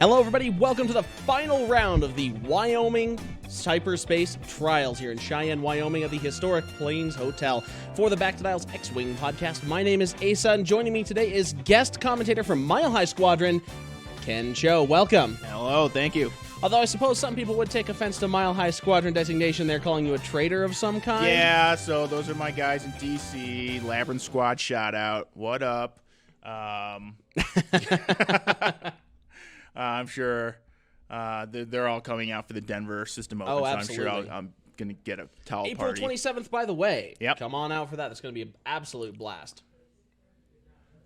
Hello everybody, welcome to the final round of the Wyoming Hyperspace Trials here in Cheyenne, Wyoming at the historic Plains Hotel for the Back to Dials X-Wing podcast. My name is Asa, and joining me today is guest commentator from Mile High Squadron, Ken Cho. Welcome. Hello, thank you. Although I suppose some people would take offense to Mile High Squadron designation, they're calling you a traitor of some kind? Yeah, so those are my guys in DC, Labyrinth Squad shout out. What up? I'm sure they're all coming out for the Denver system open, so absolutely. I'm sure I'm going to get a towel April party. 27th, by the way. Yep. Come on out for that. That's going to be an absolute blast.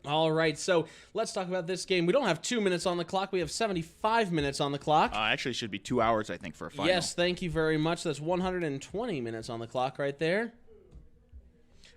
All right, so let's talk about this game. We don't have 2 minutes on the clock. We have 75 minutes on the clock. Actually, it should be 2 hours, I think, for a final. Yes, thank you very much. That's 120 minutes on the clock right there.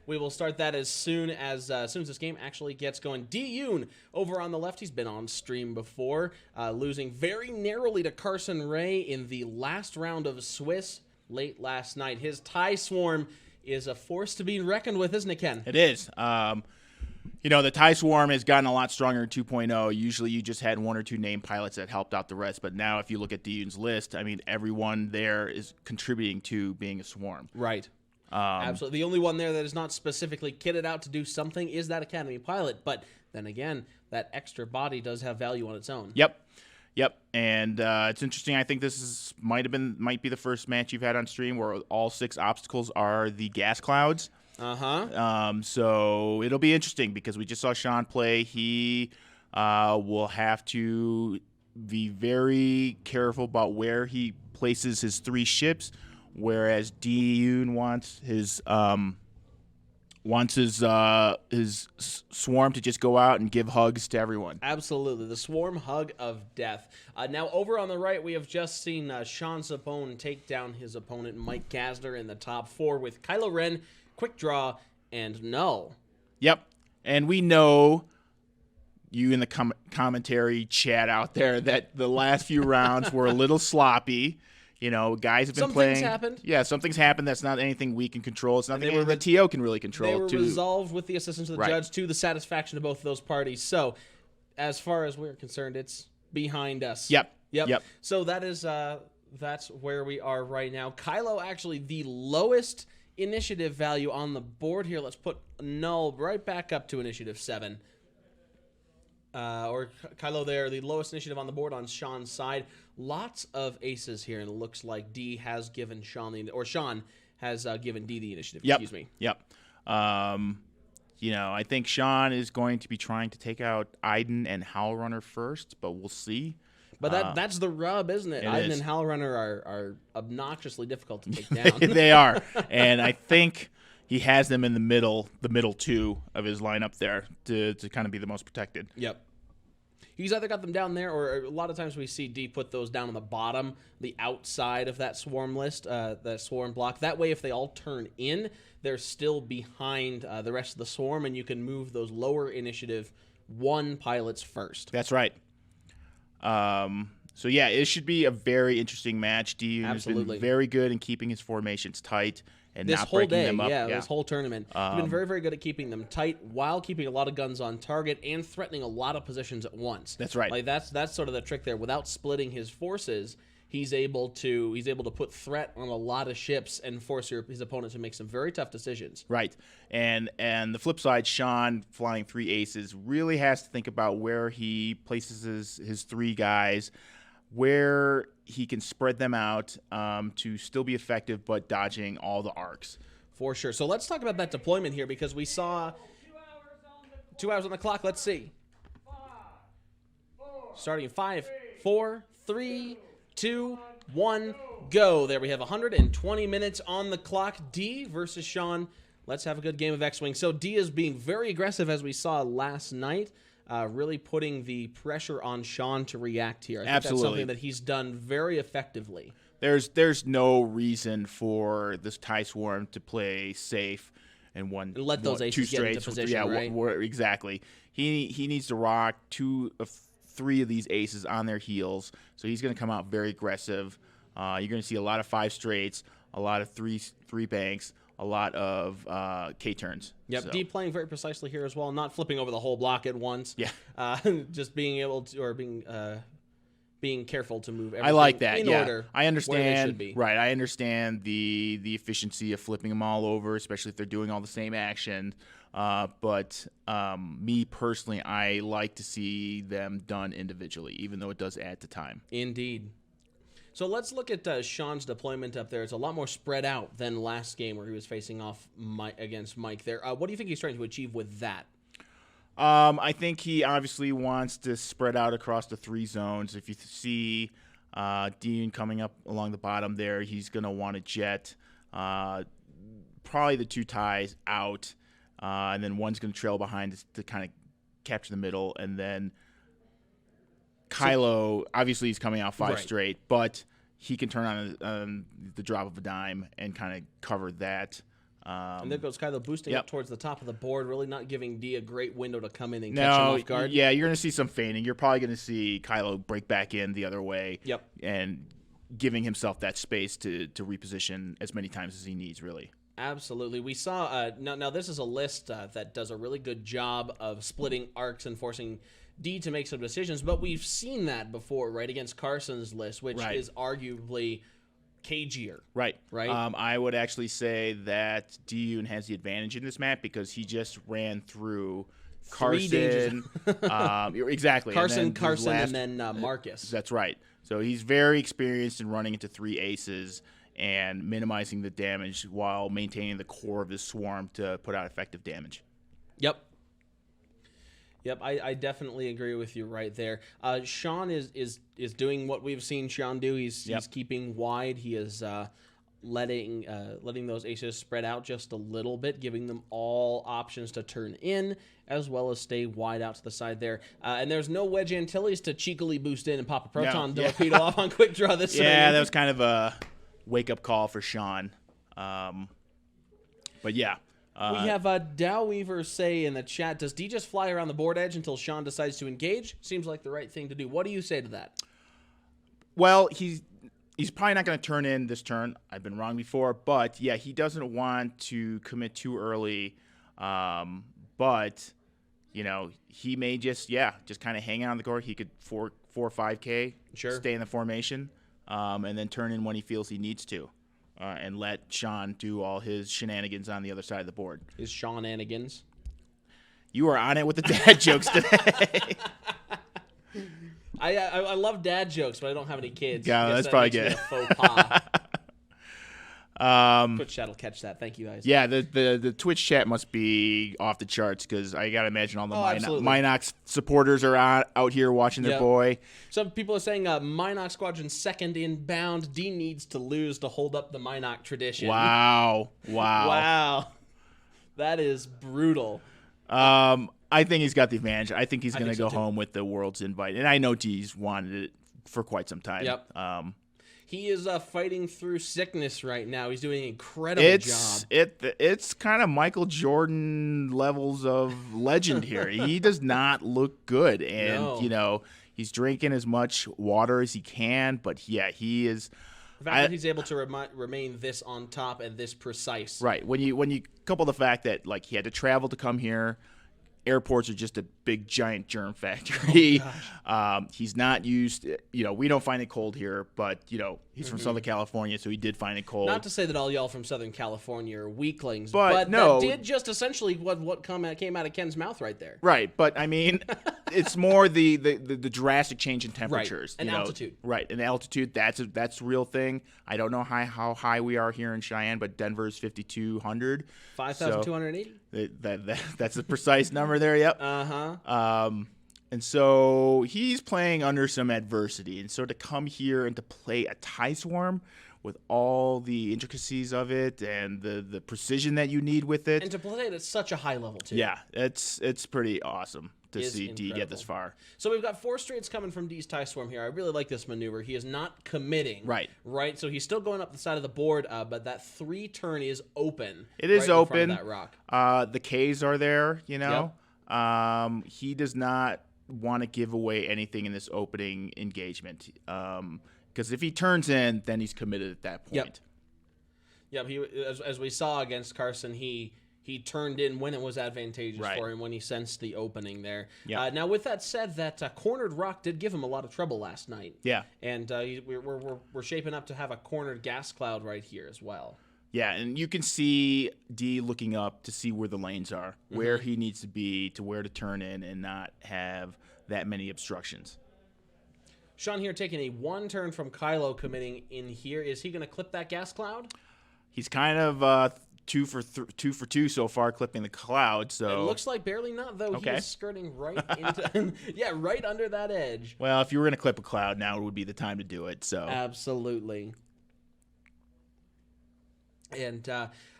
We will start that as soon as this game actually gets going. Dee Yun over on the left. He's been on stream before, losing very narrowly to Carson Ray in the last round of Swiss late last night. His TIE Swarm is a force to be reckoned with, isn't it, Ken? It is. The TIE Swarm has gotten a lot stronger in 2.0. Usually you just had one or two named pilots that helped out the rest, but now if you look at Dee Yun's list, I mean, everyone there is contributing to being a swarm. Right. Absolutely. The only one there that is not specifically kitted out to do something is that Academy pilot. But then again, that extra body does have value on its own. Yep. And it's interesting. I think this might be the first match you've had on stream where all 6 obstacles are the gas clouds. So it'll be interesting because we just saw Sean play. He will have to be very careful about where he places his 3 ships. Whereas Dee Yun wants his swarm to just go out and give hugs to everyone. Absolutely, the swarm hug of death. Now over on the right, we have just seen Sean Sapone take down his opponent Mike Gasner in the top 4 with Kylo Ren, Quick Draw, and Null. Yep, and we know you in the commentary chat out there that the last few rounds were a little sloppy. Guys have been playing. Some things happened. Yeah, something's happened. That's not anything we can control. It's nothing the TO can really control. They were resolved with the assistance of the judge to the satisfaction of both of those parties. So, as far as we're concerned, it's behind us. Yep. So that is that's where we are right now. Kylo actually the lowest initiative value on the board here. Let's put Null right back up to initiative 7. Or Kylo there, the lowest initiative on the board on Sean's side. Lots of aces here, and it looks like Dee has given Sean has given Dee the initiative. Excuse me. Yep. I think Sean is going to be trying to take out Iden and Howlrunner first, but we'll see. But that's the rub, isn't it? Iden and Howlrunner are obnoxiously difficult to take down. They are, and I think he has them in the middle 2 of his lineup there to kind of be the most protected. Yep. He's either got them down there, or a lot of times we see Dee put those down on the bottom, the outside of that swarm list, that swarm block. That way, if they all turn in, they're still behind the rest of the swarm, and you can move those lower initiative 1 pilots first. That's right. So, yeah, it should be a very interesting match. Dee has been very good in keeping his formations tight and this not whole breaking day, them up. This whole tournament. He's been very, very good at keeping them tight while keeping a lot of guns on target and threatening a lot of positions at once. That's right. Like that's sort of the trick there. Without splitting his forces, he's able to put threat on a lot of ships and force his opponent to make some very tough decisions. Right. And the flip side, Sean flying 3 aces really has to think about where he places his 3 guys, where he can spread them out to still be effective, but dodging all the arcs. For sure. So let's talk about that deployment here, because we saw 2 hours on the clock. Let's see. Starting in 5, 4, 3, 2, 1, go. There we have 120 minutes on the clock. Dee versus Sean. Let's have a good game of X-Wing. So Dee is being very aggressive, as we saw last night. Really putting the pressure on Sean to react here. I think Absolutely. That's something that he's done very effectively. There's no reason for this TIE Swarm to play safe and let those aces get into position, right? Exactly. He needs to rock 2 of 3 of these aces on their heels, so he's going to come out very aggressive. You're going to see a lot of 5 straights, a lot of 3 banks, a lot of K-turns. Yep, so. Dee playing very precisely here as well, not flipping over the whole block at once. Yeah. Just being able to, or being being careful to move everything I like that. in Yeah, order I understand. where they should be. Right, I understand the efficiency of flipping them all over, especially if they're doing all the same action. But me personally, I like to see them done individually, even though it does add to time. Indeed. So let's look at Sean's deployment up there. It's a lot more spread out than last game where he was facing off against Mike there. What do you think he's trying to achieve with that? I think he obviously wants to spread out across the 3 zones. If you see Dee Yun coming up along the bottom there, he's going to want to jet probably the 2 ties out, and then one's going to trail behind to kind of capture the middle, and then Kylo, obviously he's coming out 5 straight, but he can turn on the drop of a dime and kind of cover that. And there goes Kylo boosting up towards the top of the board, really not giving Dee a great window to come in and catch him off guard. Yeah, you're going to see some feigning. You're probably going to see Kylo break back in the other way. Yep. And giving himself that space to reposition as many times as he needs, really. Absolutely. We saw, now this is a list that does a really good job of splitting arcs and forcing Dee to make some decisions, but we've seen that before, right, against Carson's list, which is arguably cagier. Right. Right. I would actually say that Dee Yun has the advantage in this map because he just ran through Carson. Exactly. Carson, and then Marcus. That's right. So he's very experienced in running into 3 aces and minimizing the damage while maintaining the core of his swarm to put out effective damage. Yep, I definitely agree with you right there. Sean is doing what we've seen Sean do. He's keeping wide. He is letting those aces spread out just a little bit, giving them all options to turn in, as well as stay wide out to the side there. And there's no Wedge Antilles to cheekily boost in and pop a proton torpedo off on quick draw this time. Yeah, that was kind of a wake-up call for Sean. But yeah. We have Dow Weaver say in the chat, does Dee just fly around the board edge until Sean decides to engage? Seems like the right thing to do. What do you say to that? Well, he's probably not going to turn in this turn. I've been wrong before. But, yeah, he doesn't want to commit too early. But, you know, he may just kind of hang out on the court. He could 4 or 5K, stay in the formation, and then turn in when he feels he needs to. And let Sean do all his shenanigans on the other side of the board. His Sean-anigans. You are on it with the dad jokes today. I love dad jokes, but I don't have any kids. Yeah, that's probably good. Faux pas. Twitch chat will catch that. Thank you, guys. Yeah, the Twitch chat must be off the charts because I got to imagine all the Minox supporters are out here watching their boy. Some people are saying Minox Squadron second inbound. Dee needs to lose to hold up the Minox tradition. Wow. That is brutal. I think he's got the advantage. I think he's going to go home with the world's invite. And I know Dee's wanted it for quite some time. Yep. He is fighting through sickness right now. He's doing an incredible job. It's kind of Michael Jordan levels of legend here. He does not look good. And, you know, he's drinking as much water as he can. But, yeah, he is. The fact that he's able to remain this on top and this precise. Right. When you couple the fact that, like, he had to travel to come here. Airports are just a big, giant germ factory. He's not used, you know, we don't find it cold here, but, you know, he's from Southern California, so he did find it cold. Not to say that all y'all from Southern California are weaklings, but no. That did just essentially what came out of Ken's mouth right there. Right, but, I mean, it's more the drastic change in temperatures. Right, and altitude. Right, and altitude, that's a real thing. I don't know how high we are here in Cheyenne, but Denver is 5,200. 5,280? That's a precise number there, yep. And so he's playing under some adversity. And so to come here and to play a tie swarm with all the intricacies of it and the precision that you need with it. And to play it at such a high level, too. Yeah, it's pretty awesome to see Dee get this far. So we've got 4 straights coming from Dee's tie swarm here. I really like this maneuver. He is not committing. Right. So he's still going up the side of the board, but that 3 turn is open. It is open. In front of that rock. The Ks are there, you know. Yep. He does not want to give away anything in this opening engagement. Because if he turns in, then he's committed at that point. Yep. He, as we saw against Carson, he he turned in when it was advantageous Right. for him, when he sensed the opening there. Yeah. Now, with that said, that cornered rock did give him a lot of trouble last night. Yeah. And we're shaping up to have a cornered gas cloud right here as well. Yeah, and you can see Dee looking up to see where the lanes are, where he needs to be, to where to turn in and not have that many obstructions. Sean here taking a one turn from Kylo committing in here. Is he going to clip that gas cloud? He's kind of 2 for 2 so far, clipping the cloud. So It looks like barely not, though. Okay. He is skirting right into, right under that edge. Well, if you were going to clip a cloud, now would be the time to do it. So Absolutely. And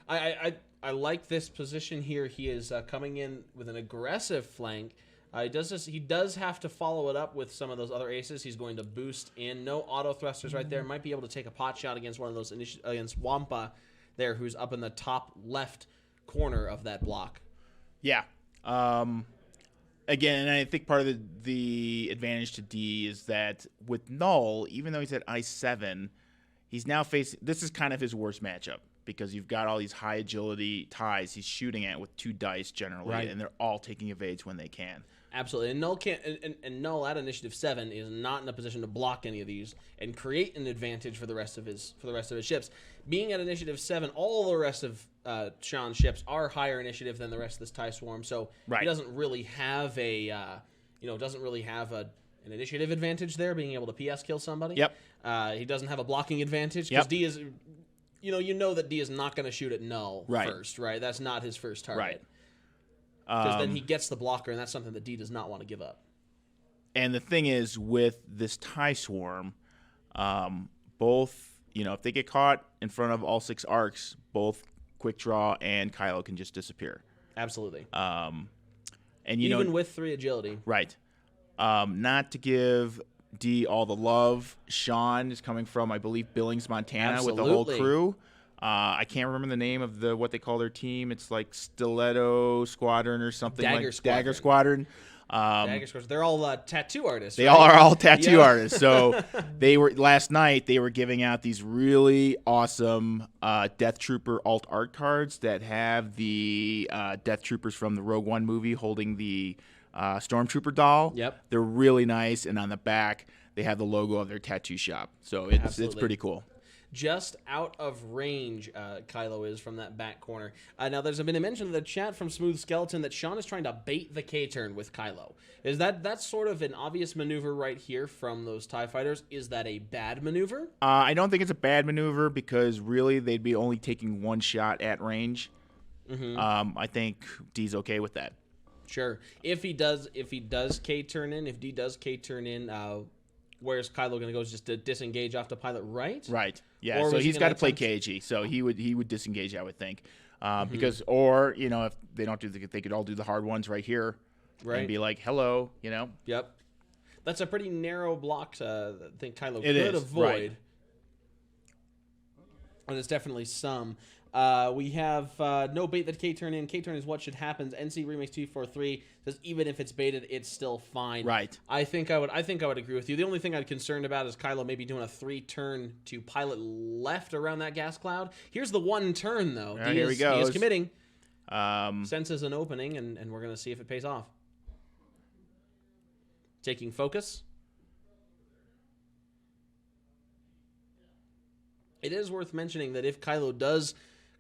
I like this position here. He is coming in with an aggressive flank. He does have to follow it up with some of those other aces. He's going to boost in. No auto thrusters right there. Might be able to take a pot shot against one of those against Wampa there, who's up in the top left corner of that block. yeah. Again, and I think part of the advantage to D is that with Null, even though he's at I7, he's now facing. This is kind of his worst matchup because you've got all these high agility ties he's shooting at with 2 dice generally, Right. and they're all taking evades when they can. Absolutely, and Null can't. And Null at Initiative 7 is not in a position to block any of these and create an advantage for the rest of his ships. Being at Initiative 7, all the rest of Sean's ships are higher initiative than the rest of this TIE Swarm, so Right. he doesn't really have an initiative advantage there, being able to PS kill somebody. Yep. He doesn't have a blocking advantage because Yep. D is, you know that D is not going to shoot at Null Right. first, right? That's not his first target. Right. Because then he gets the blocker, and that's something that D does not want to give up. And the thing is, with this TIE Swarm, both, if they get caught in front of all 6 arcs, both Quick Draw and Kylo can just disappear. Absolutely. And Even with 3 agility. Right. Not to give D all the love, Sean is coming from, I believe, Billings, Montana, with the whole Absolutely. crew. I can't remember the name of what they call their team. It's like Stiletto Squadron or something. Dagger Squadron. Dagger Squadron. Dagger Squadron. They're all tattoo artists. They right? are all tattoo Yeah. artists. So last night they were giving out these really awesome Death Trooper alt art cards that have the Death Troopers from the Rogue One movie holding the Stormtrooper doll. Yep. They're really nice, and on the back they have the logo of their tattoo shop. So it's Absolutely. pretty cool. Just out of range, Kylo is from that back corner. Now, there's been a mention in the chat from Smooth Skeleton that Sean is trying to bait the K-turn with Kylo. Is that's sort of an obvious maneuver right here from those TIE fighters? Is that a bad maneuver? I don't think it's a bad maneuver because really they'd be only taking 1 shot at range. I think D's okay with that. Sure. If he does K-turn in, if D does K-turn in, where's Kylo going to go? Just to disengage off the pilot, right? Right. Yeah. Or So was he he's got to gonna play attempt- KG. So he would disengage, I would think, because if they don't they could all do the hard ones right here, Right. and be like, hello, Yep. That's a pretty narrow block to think Kylo It could is, avoid. right. And there's definitely some. We have no bait that K-turn in. K-turn is what should happen. NC Remix 243 says even if it's baited, it's still fine. Right. I think I would agree with you. The only thing I'm concerned about is Kylo maybe doing a 3-turn to pilot left around that gas cloud. Here's the 1 turn though. Here he He is goes. committing. Um, Senses an opening, and we're gonna see if it pays off. Taking focus. It is worth mentioning that if Kylo does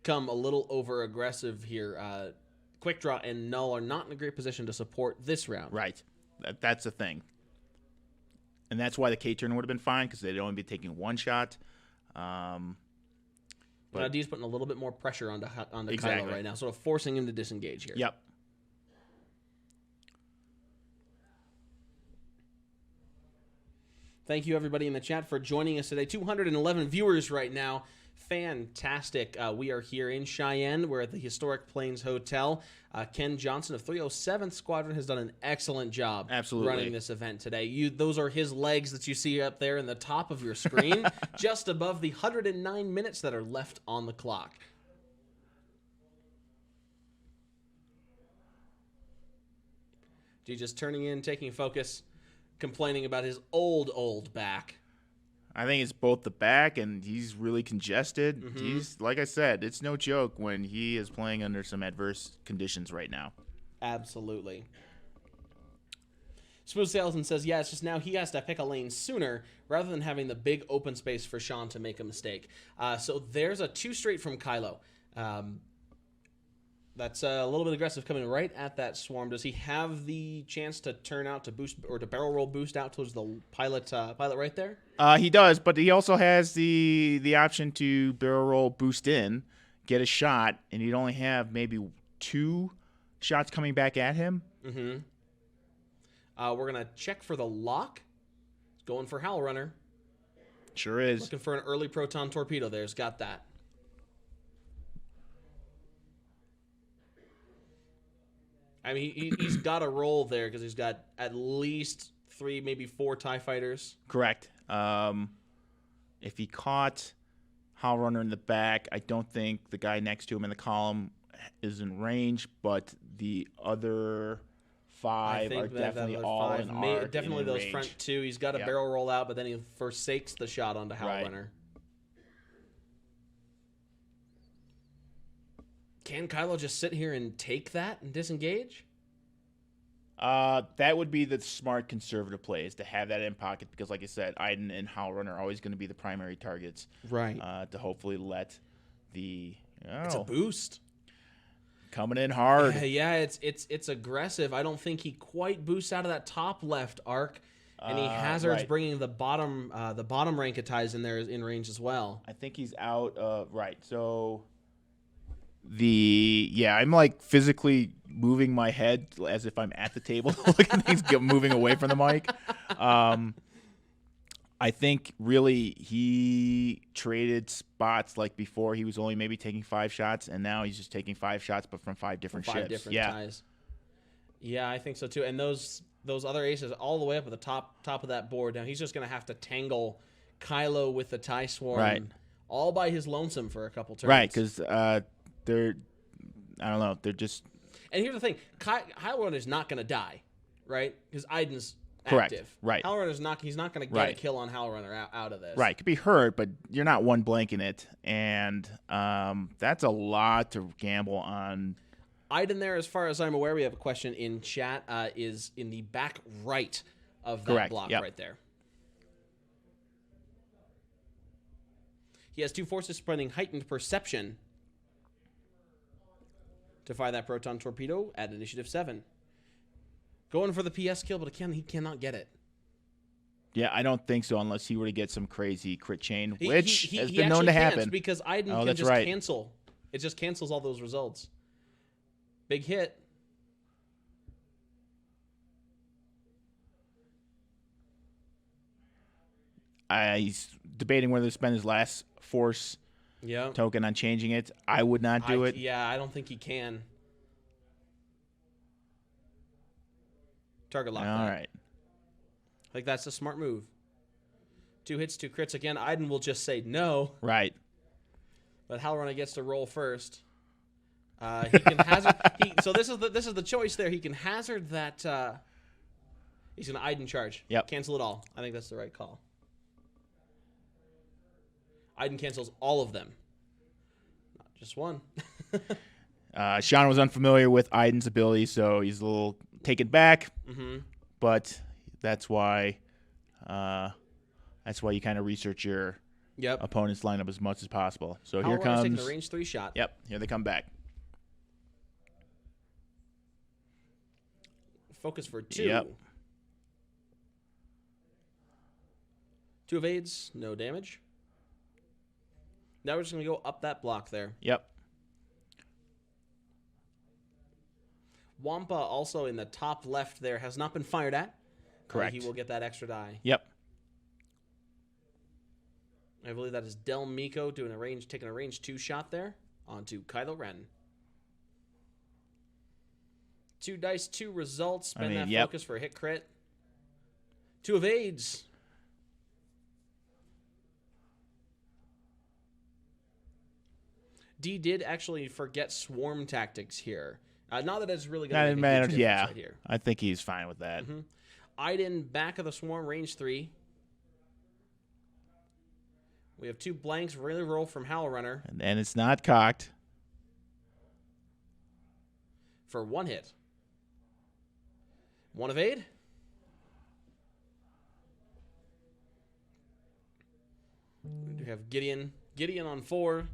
come a little over aggressive here, Quick Draw and Null are not in a great position to support this round. right. That's the thing. And that's why the K-turn would have been fine because they'd only be taking 1 shot. But D's putting a little bit more pressure onto Exactly. Kylo right now, sort of forcing him to disengage here. Yep. Thank you, everybody in the chat, for joining us today. 211 viewers right now. Fantastic. We are here in Cheyenne. We're at the Historic Plains Hotel. Ken Johnson of 307th Squadron has done an excellent job Absolutely. running this event today. Those are his legs that you see up there in the top of your screen, just above the 109 minutes that are left on the clock. G just turning in, taking focus, complaining about his old back. I think it's both the back, and he's really congested. Mm-hmm. He's, like I said, it's no joke when he is playing under some adverse conditions right now. Absolutely. Smooth Salesman says, yeah, it's just now he has to pick a lane sooner rather than having the big open space for Sean to make a mistake. So there's a 2 straight from Kylo. That's a little bit aggressive coming right at that swarm. Does he have the chance to turn out to boost or to barrel roll boost out towards the pilot right there? He does, but he also has the option to barrel roll boost in, get a shot, and he'd only have maybe 2 shots coming back at him. Mm-hmm. We're going to check for the lock. Going for Howl Runner. Sure is. Looking for an early proton torpedo there. He's got that. I mean, he's got a roll there because he's got at least 3, maybe 4 TIE fighters. Correct. If he caught Howl Runner in the back, I don't think the guy next to him in the column is in range, but the other 5 are definitely all in arc. Definitely in those range. front 2. He's got a barrel roll out, but then he forsakes the shot onto Howl Runner. Can Kylo just sit here and take that and disengage? That would be the smart conservative play, is to have that in pocket, because, like I said, Iden and Howl Runner are always going to be the primary targets. Right. To hopefully let the It's a boost. Coming in hard. Yeah, it's aggressive. I don't think he quite boosts out of that top left arc, and he hazards bringing the bottom rank of ties in there in range as well. I think he's out. Right. So I'm like physically moving my head as if I'm at the table, looking at things moving away from the mic. I think really he traded spots. Like before, he was only maybe taking 5 shots, and now he's just taking 5 shots, but from 5 different ships. 5 different ties. Yeah, I think so too. And those other aces all the way up at the top of that board. Now he's just going to have to tangle Kylo with the TIE Swarm all by his lonesome for a couple turns. Right, because they're, I don't know, they're just. And here's the thing: Howl Runner's not going to die, right? Because Iden's correct. Active. Right. Howl Runner's not. He's not going to get a kill on Howl Runner out of this. Right. Could be hurt, but you're not one blanking it, and that's a lot to gamble on. Iden there, as far as I'm aware, we have a question in chat, is in the back right of that block right there. He has 2 forces spreading heightened perception to fire that proton torpedo at initiative 7. Going for the PS kill, but he cannot get it. Yeah, I don't think so unless he were to get some crazy crit chain, which has been known to happen. Because Iden can just cancel. It just cancels all those results. Big hit. He's debating whether to spend his last force token on changing it. I would not do it. Yeah, I don't think he can. Target lock. All right. I think that's a smart move. 2 hits, 2 crits. Again, Iden will just say no. Right. But Howl Runner gets to roll first. He can hazard. So this is the choice there. He can hazard that. He's going to Iden charge. Yep. Cancel it all. I think that's the right call. Iden cancels all of them. Not just one. Sean was unfamiliar with Iden's ability, so he's a little taken back. Mm-hmm. But that's why you kind of research your opponent's lineup as much as possible. So here comes taking a range 3 shot. Yep, here they come back. Focus for 2. Yep. 2 evades, no damage. Now we're just going to go up that block there. Yep. Wampa also in the top left there has not been fired at. Correct. He will get that extra die. Yep. I believe that is Del Miko taking a range 2 shot there onto Kylo Ren. 2 dice, 2 results. Spend focus for a hit crit. 2 evades. D did actually forget swarm tactics here. Not that it's really going to make a huge difference right here. I think he's fine with that. Mm-hmm. Iden back of the swarm, range 3. We have 2 blanks. Really roll from Howl Runner And it's not cocked. for 1 hit. 1 evade. We have Gideon. Gideon on 4.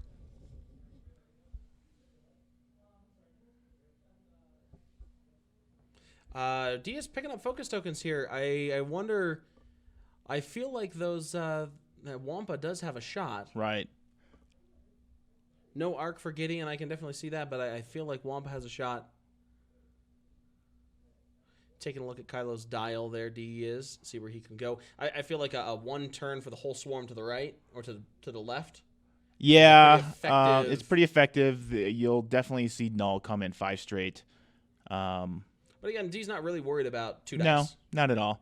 D is picking up focus tokens here. I wonder. I feel like those that Wampa does have a shot. Right. No arc for Gideon. I can definitely see that, but I feel like Wampa has a shot. Taking a look at Kylo's dial there, D is. See where he can go. I feel like a 1 turn for the whole swarm to the right or to the left. Yeah, Pretty it's pretty effective. You'll definitely see Null come in 5 straight. But again, D's not really worried about 2 dice. No, not at all.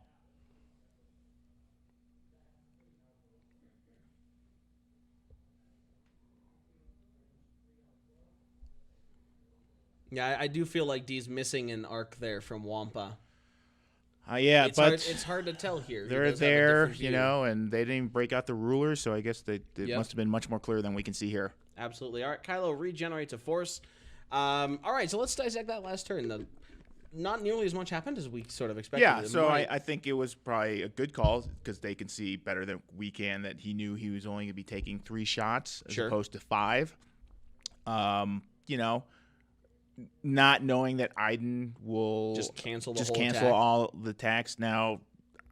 Yeah, I do feel like D's missing an arc there from Wampa. Yeah, but it's hard to tell here. He they're does have a there, different you view. know, and they didn't even break out the rulers, so I guess they must have been much more clear than we can see here. Absolutely. All right, Kylo regenerates a force. All right, so let's dissect that last turn. Not nearly as much happened as we sort of expected. Yeah, so I think it was probably a good call because they can see better than we can that he knew he was only going to be taking 3 shots as opposed to 5. You know, not knowing that Iden will just cancel all the attacks. Now,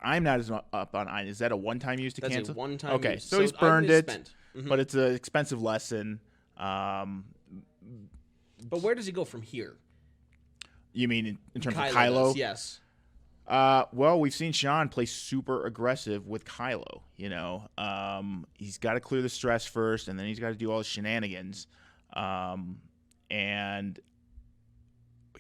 I'm not as up on Iden. Is that a one-time use to That's cancel? A one-time okay, use. so he's burned it, Mm-hmm. but it's an expensive lesson. But where does he go from here? You mean in terms of Kylo? Kylo? Yes. Well, we've seen Sean play super aggressive with Kylo. You know, he's got to clear the stress first, and then he's got to do all the shenanigans. And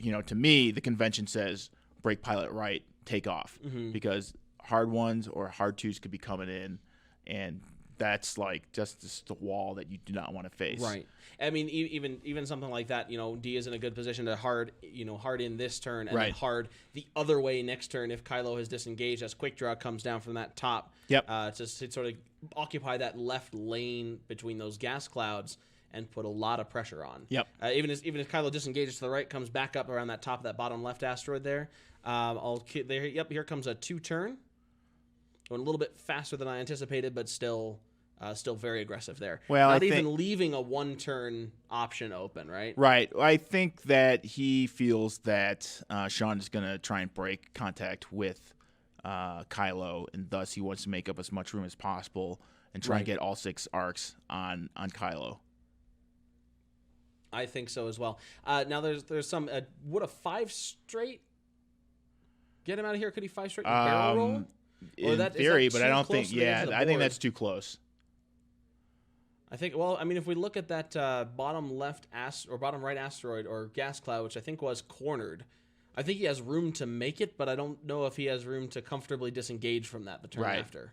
you know, to me, the convention says break pilot right, take off, because hard 1s or hard 2s could be coming in, and that's like just the wall that you do not want to face. Right. I mean, even something like that, you know, D is in a good position to hard in this turn and then hard the other way next turn if Kylo has disengaged as Quick Draw comes down from that top. Yep. To sort of occupy that left lane between those gas clouds and put a lot of pressure on. Yep. Even if Kylo disengages to the right, comes back up around that top of that bottom left asteroid there. Here comes a 2-turn. Going a little bit faster than I anticipated, but still very aggressive there. Well, not even leaving a 1-turn option open, right? Right. I think that he feels that Sean is going to try and break contact with Kylo, and thus he wants to make up as much room as possible and try and get all 6 arcs on Kylo. I think so as well. Now there's some. Would a 5 straight get him out of here? Could he 5 straight barrel roll? In theory, but I don't think. Yeah, I think that's too close. I think. Well, I mean, if we look at that bottom left bottom right asteroid or gas cloud, which I think was cornered, I think he has room to make it, but I don't know if he has room to comfortably disengage from that the turn after.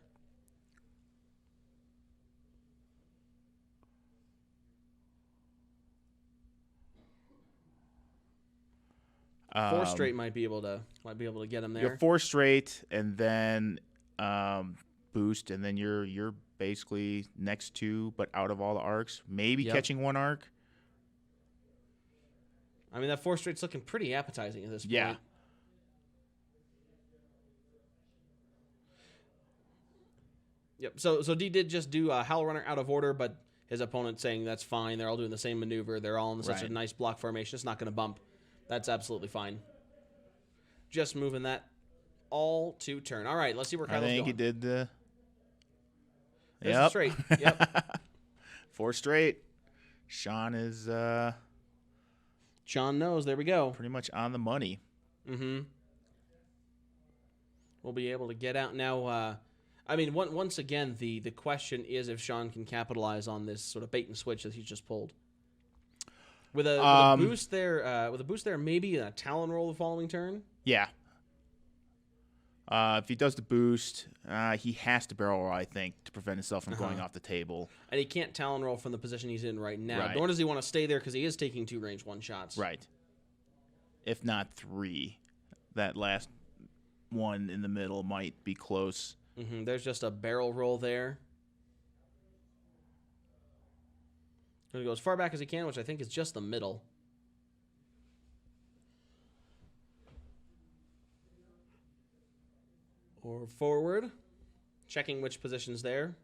Four straight might be able to get him there. You're 4 straight, and then boost, and then you're basically next 2, but out of all the arcs, maybe catching 1 arc. I mean, that 4 straight's looking pretty appetizing at this point. Yeah. Yep. So D did just do a Howl Runner out of order, but his opponent saying that's fine. They're all doing the same maneuver. They're all in such a nice block formation. It's not going to bump. That's absolutely fine. Just moving that all to turn. All right, let's see where Kylo's going. I think he did the... Yep. Straight. Yep. 4 straight. Sean is... Sean knows. There we go. Pretty much on the money. Mm-hmm. We'll be able to get out now. I mean, once again, the question is if Sean can capitalize on this sort of bait and switch that he's just pulled. With a boost there, maybe a Talon roll the following turn. Yeah. If he does the boost, he has to barrel roll, I think, to prevent himself from going off the table. And he can't Talon roll from the position he's in right now. Right. Nor does he want to stay there because he is taking 2 range 1 shots. Right. If not 3. That last one in the middle might be close. Mm-hmm. There's just a barrel roll there. Going to go as far back as he can, which I think is just the middle. Or forward. Checking which position's there.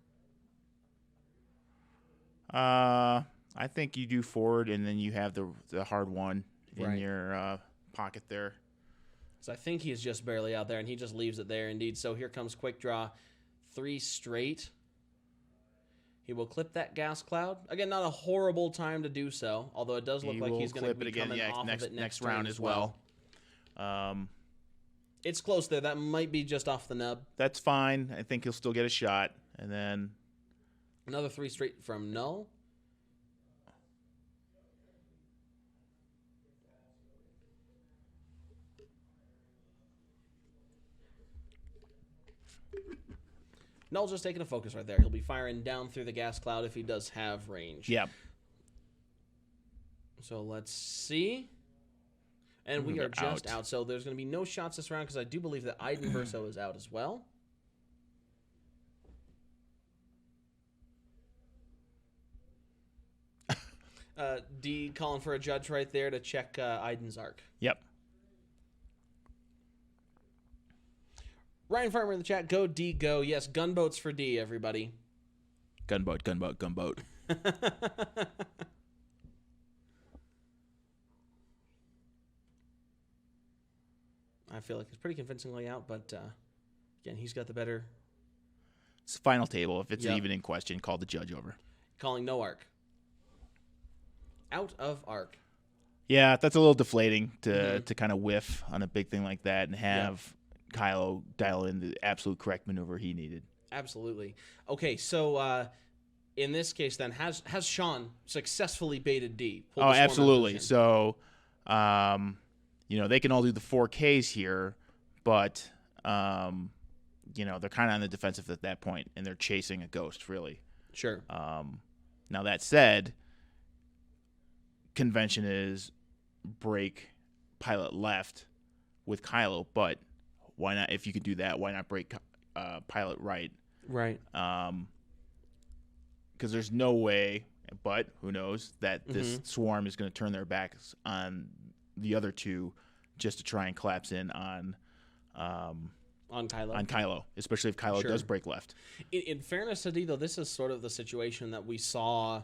I think you do forward, and then you have the hard one in your pocket there. So I think he's just barely out there, and he just leaves it there indeed. So here comes quick draw. 3 straight. He will clip that gas cloud. Again, not a horrible time to do so, although it does look like he's going to be coming off of it next round as well. It's close there. That might be just off the nub. That's fine. I think he'll still get a shot. And then another 3 straight from null. Null's just taking a focus right there. He'll be firing down through the gas cloud if he does have range. Yep. So let's see. And we are just out. So there's going to be no shots this round because I do believe that Iden Verso is out as well. D calling for a judge right there to check Iden's arc. Yep. Ryan Farmer in the chat, go D, go. Yes, gunboats for D, everybody. Gunboat, gunboat, gunboat. I feel like it's pretty convincingly out, but again, he's got the better. It's the final table. If it's even in question, call the judge over. Calling no arc. Out of arc. Yeah, that's a little deflating to kind of whiff on a big thing like that and have Kylo dial in the absolute correct maneuver he needed. Absolutely. Okay, so in this case then, has Sean successfully baited D? Oh, absolutely. So, they can all do the 4Ks here, but, they're kind of on the defensive at that point, and they're chasing a ghost, really. Sure. Now, that said, convention is break pilot left with Kylo, but why not? If you could do that, why not break pilot right? Right. Because there's no way, but who knows, that this swarm is going to turn their backs on the other two just to try and collapse in on Kylo. On Kylo, especially if Kylo does break left. In fairness to D, though, this is sort of the situation that we saw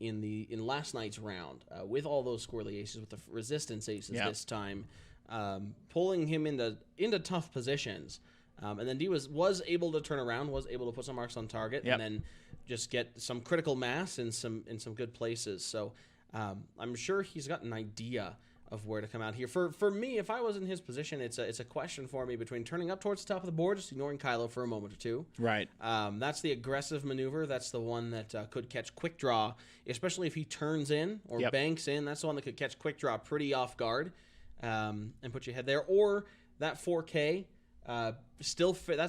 in last night's round with all those squirrely aces, with the resistance aces this time. Pulling him into tough positions, and then D was able to turn around, was able to put some marks on target, and then just get some critical mass in some good places. So I'm sure he's got an idea of where to come out here. For me, if I was in his position, it's a question for me between turning up towards the top of the board, just ignoring Kylo for a moment or two. Right. That's the aggressive maneuver. That's the one that could catch quick draw, especially if he turns in or banks in. That's the one that could catch quick draw pretty off guard. And put your head there, or that 4K. That's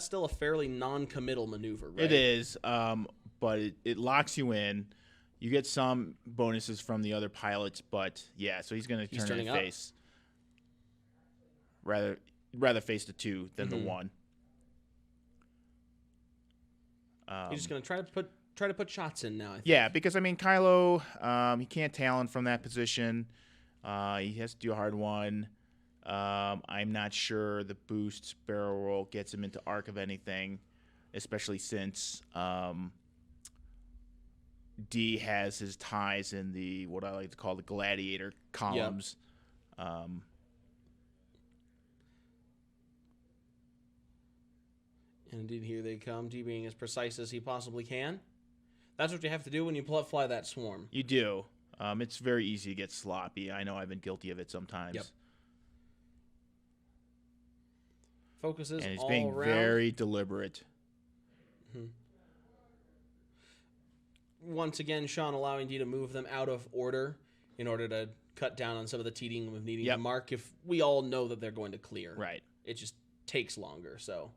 still a fairly non-committal maneuver, right? It is, but it locks you in. You get some bonuses from the other pilots, but so he's going to turn and face. Rather face the 2 than the 1. He's just going to try to put shots in now. I think. Yeah, because Kylo, he can't talon from that position. He has to do a hard one. I'm not sure the boost barrel roll gets him into arc of anything, especially since D has his ties in the what I like to call the gladiator columns. Yep. And indeed, here they come. D being as precise as he possibly can. That's what you have to do when you fly that swarm. You do. It's very easy to get sloppy. I know I've been guilty of it sometimes. Yep. Focuses and he's all being around. Very deliberate. Once again, Sean allowing D to move them out of order in order to cut down on some of the teeting with needing to mark if we all know that they're going to clear. Right. It just takes longer, so.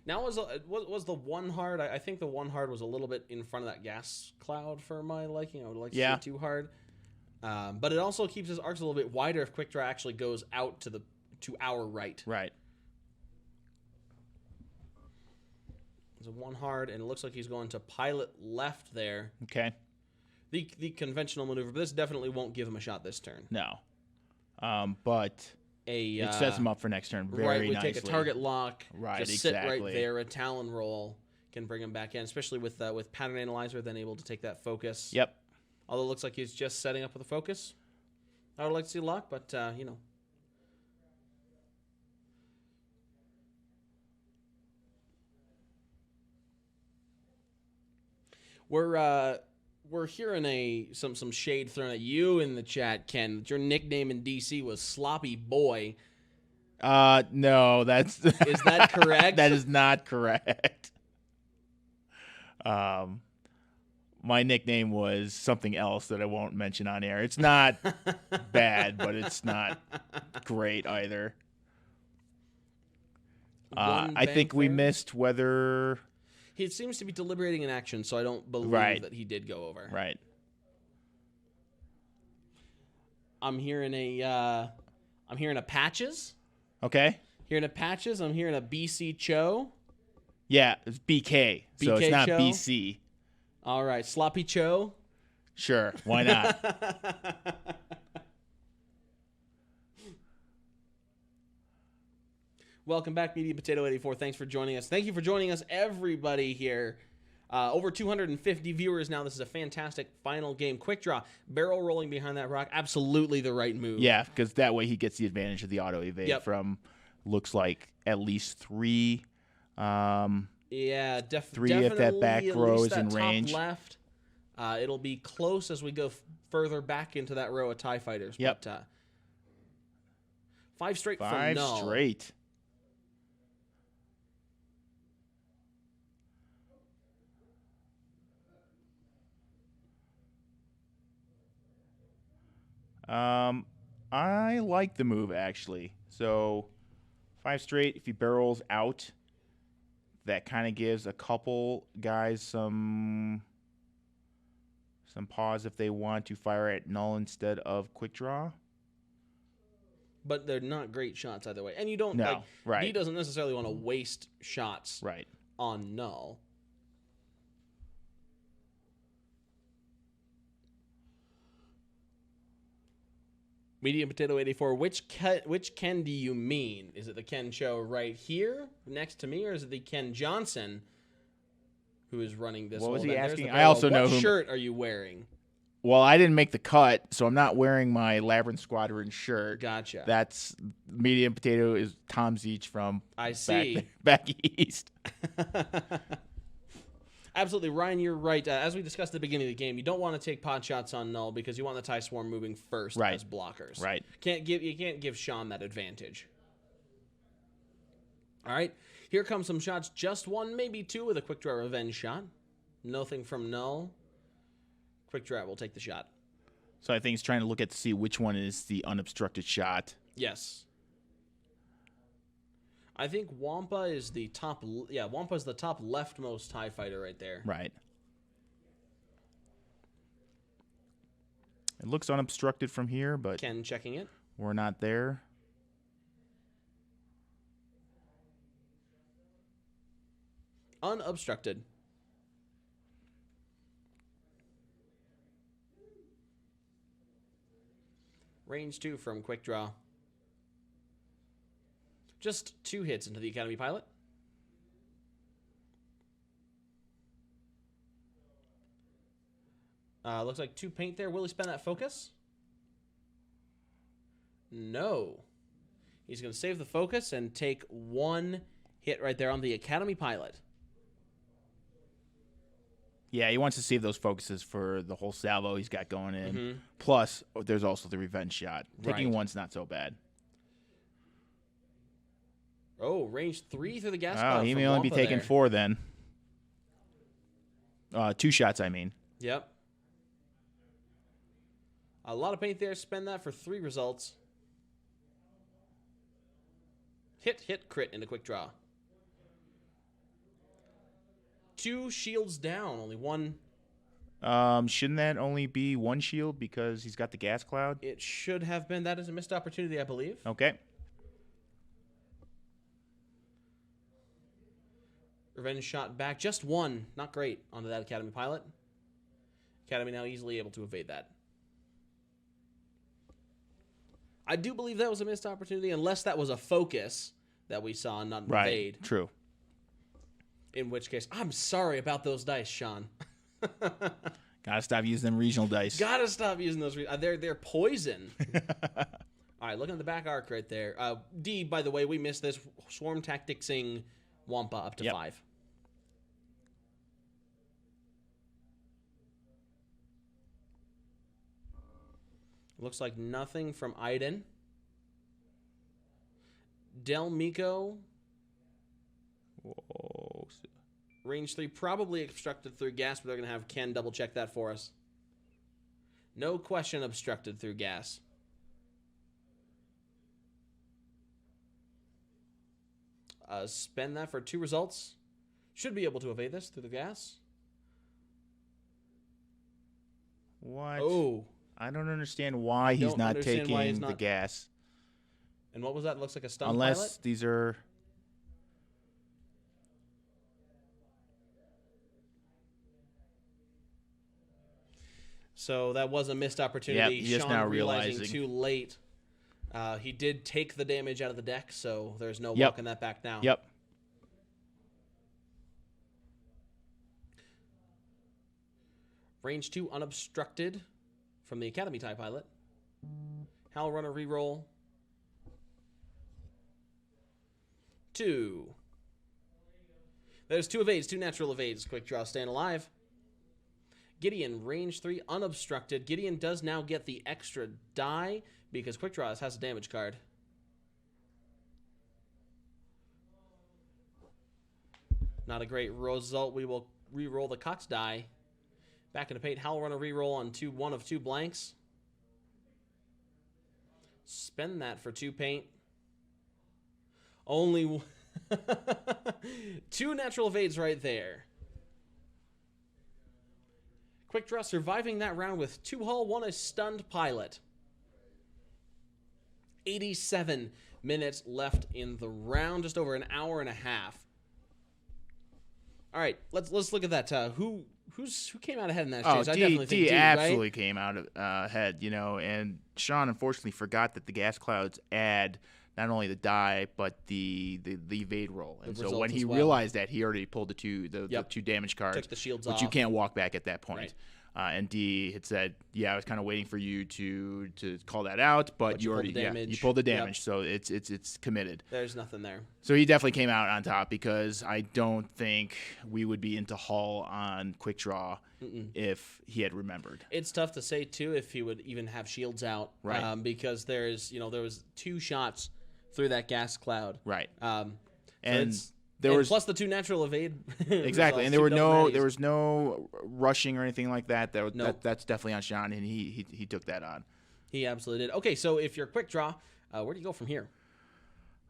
Now was the 1 hard? I think the 1 hard was a little bit in front of that gas cloud for my liking. I would like to see it 2 hard. But it also keeps his arcs a little bit wider if quick draw actually goes out to our right. Right. There's a 1 hard, and it looks like he's going to pilot left there. Okay. The conventional maneuver, but this definitely won't give him a shot this turn. No. But it sets him up for next turn very nicely. Take a target lock. Right, just exactly. sit right there. A talon roll can bring him back in, especially with Pattern Analyzer, then able to take that focus. Yep. Although it looks like he's just setting up with a focus. I would like to see lock, but, you know. We're hearing some shade thrown at you in the chat, Ken. Your nickname in DC was Sloppy Boy. No, that's is that correct? That is not correct. My nickname was something else that I won't mention on air. It's not bad, but it's not great either. I think we missed whether... He seems to be deliberating in action, so I don't believe that he did go over. Right. I'm hearing a patches. Okay. Hearing a patches. I'm hearing a BC Cho. Yeah, it's BK. So it's not Cho? BC. All right, Sloppy Cho. Sure, why not? Welcome back, Media Potato 84. Thanks for joining us. Thank you for joining us, everybody here. Over 250 viewers now. This is a fantastic final game. Quick draw. Barrel rolling behind that rock. Absolutely the right move. Yeah, because that way he gets the advantage of the auto evade from, looks like, at least 3. Yeah, 3 if that back row is in range. Left. It'll be close as we go further back into that row of TIE fighters. Yep. But, 5 straight from 5 null. straight. I like the move, actually. So 5 straight, if he barrels out, that kind of gives a couple guys some pause if they want to fire at null instead of quick draw. But they're not great shots either way. And you don't, he doesn't necessarily want to waste shots on null. Medium Potato 84, which Ken do you mean? Is it the Ken Cho right here next to me, or is it the Ken Johnson who is running this? What was he asking? I also know what shirt are you wearing? Well, I didn't make the cut, so I'm not wearing my Labyrinth Squadron shirt. Gotcha. That's Medium Potato is Tom Zeech from back east. Absolutely, Ryan, you're right. As we discussed at the beginning of the game, you don't want to take pot shots on null because you want the TIE Swarm moving first as blockers. Right. You can't give Sean that advantage. All right, here come some shots. Just 1, maybe 2 with a quick draw revenge shot. Nothing from null. Quick draw will take the shot. So I think he's trying to look at to see which one is the unobstructed shot. Yes. I think Wampa is the top. Yeah, Wampa is the top leftmost TIE fighter right there. Right. It looks unobstructed from here, but Ken checking it. We're not there. Unobstructed. Range 2 from quick draw. Just 2 hits into the Academy pilot. Looks like 2 paint there. Will he spend that focus? No. He's going to save the focus and take 1 hit right there on the Academy pilot. Yeah, he wants to save those focuses for the whole salvo he's got going in. Mm-hmm. Plus, there's also the revenge shot. Taking 1's not so bad. Oh, range 3 through the gas. Oh, he may only be taking 4 then. 2 shots, I mean. Yep. A lot of paint there. Spend that for 3 results. Hit, crit into quick draw. 2 shields down. Only 1. Shouldn't that only be 1 shield because he's got the gas cloud? It should have been. That is a missed opportunity, I believe. Okay. Revenge shot back. Just one. Not great onto that Academy pilot. Academy now easily able to evade that. I do believe that was a missed opportunity, unless that was a focus that we saw, not an evade. True. In which case, I'm sorry about those dice, Sean. Gotta stop using them regional dice. Gotta stop using those. They're poison. All right, looking at the back arc right there. D, by the way, we missed this. Swarm tacticsing Wampa up to 5. Looks like nothing from Iden. Del Miko. Whoa. Range 3 probably obstructed through gas, but they're going to have Ken double check that for us. No question obstructed through gas. Spend that for 2 results. Should be able to evade this through the gas. What? Oh. I don't understand why he's not taking the gas. And what was that? Looks like a stun Unless pilot? These are... So that was a missed opportunity. Yep, he is Sean now realizing realizing. too late. He did take the damage out of the deck, so there's no walking that back now. Yep. Range 2 unobstructed from the Academy TIE pilot. Hal runner reroll. 2. There's 2 evades, 2 natural evades. Quick draw, staying alive. Gideon, range 3 unobstructed. Gideon does now get the extra die because Quick Draws has a damage card. Not a great result. We will re-roll the Cox die. Back into paint. Howl Runner re-roll on 1 of 2 blanks. Spend that for 2 paint. Only 2 natural evades right there. Quick Draw surviving that round with 2 hull, 1 a stunned pilot. 87 minutes left in the round, just over an hour and a half. All right, let's look at that. Who came out ahead in that chase? I definitely think Dee Dee, absolutely right? came out ahead, and Sean unfortunately forgot that the gas clouds add not only the die but the evade roll, and so when he realized that, he already pulled the two damage cards, took the shields which off. you can't walk back at that point. Right. And Dee had said, "Yeah, I was kind of waiting for you to call that out, but you already you pulled the damage, so it's committed." There's nothing there. So he definitely came out on top, because I don't think we would be into hull on quick draw if he had remembered. It's tough to say too if he would even have shields out, right? Because there was 2 shots through that gas cloud, right? And plus the 2 natural evade. Exactly, and there was no rushing or anything like that. That's definitely on Sean, and he took that on. He absolutely did. Okay, so if you're quick draw, where do you go from here?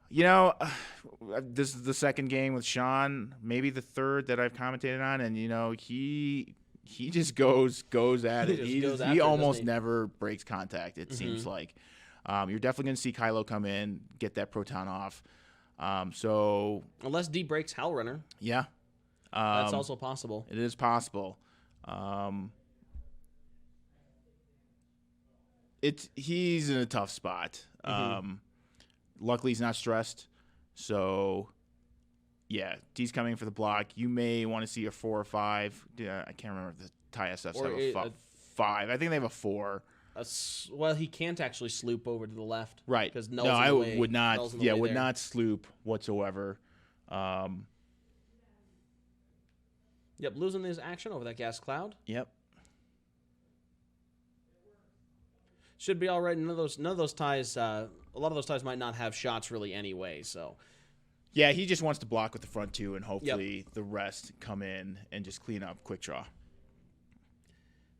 This is the second game with Sean, maybe the third that I've commentated on, and he just goes at it. He almost never breaks contact. It seems like you're definitely going to see Kylo come in, get that proton off. So unless D breaks Howl Runner, that's also possible. It is possible. He's in a tough spot. Luckily, he's not stressed. So, yeah, D's coming for the block. You may want to see a 4 or 5. I can't remember if the TIE SFs have a 5. I think they have a 4. Well, he can't actually sloop over to the left. Right. Because I would not. Yeah, would not sloop whatsoever. Yep, losing his action over that gas cloud. Yep. Should be all right. None of those ties. A lot of those ties might not have shots really anyway. So. Yeah, he just wants to block with the front 2, and hopefully the rest come in and just clean up quick draw.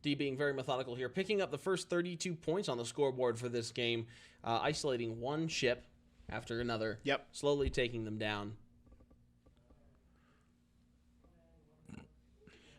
D being very methodical here, picking up the first 32 points on the scoreboard for this game, isolating 1 ship after another. Yep. Slowly taking them down.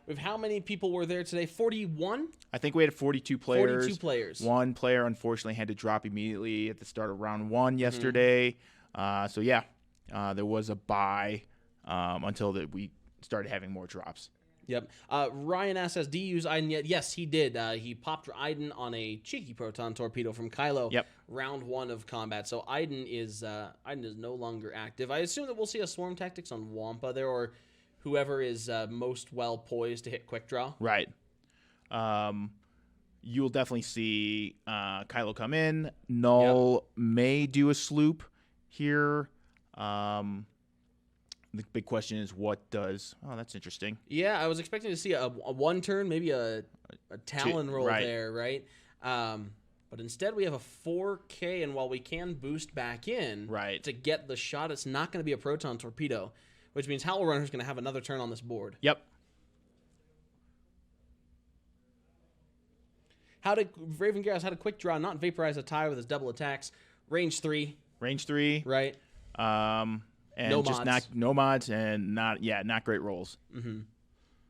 With how many people were there today? 41? I think we had 42 players. 42 players. 1 player, unfortunately, had to drop immediately at the start of round 1 yesterday. So, yeah, there was a bye until we started having more drops. Yep. Ryan asks, has Dee used Iden yet? Yes, he did. He popped Iden on a cheeky proton torpedo from Kylo. Yep. Round 1 of combat. So Iden is no longer active. I assume that we'll see a swarm tactics on Wampa there, or whoever is most well poised to hit quick draw. Right. You'll definitely see Kylo come in. Null may do a sloop here. The big question is, what does... Oh, that's interesting. Yeah, I was expecting to see a one turn, maybe a Talon roll there, right? But instead we have a 4K, and while we can boost back in to get the shot, it's not going to be a proton torpedo, which means Howl Runner's going to have another turn on this board. Yep. Raven Garrus had a quick draw, not vaporize a tie with his double attacks. Range 3. Range 3. Right. And no just mods. no mods and not great rolls. Mm-hmm.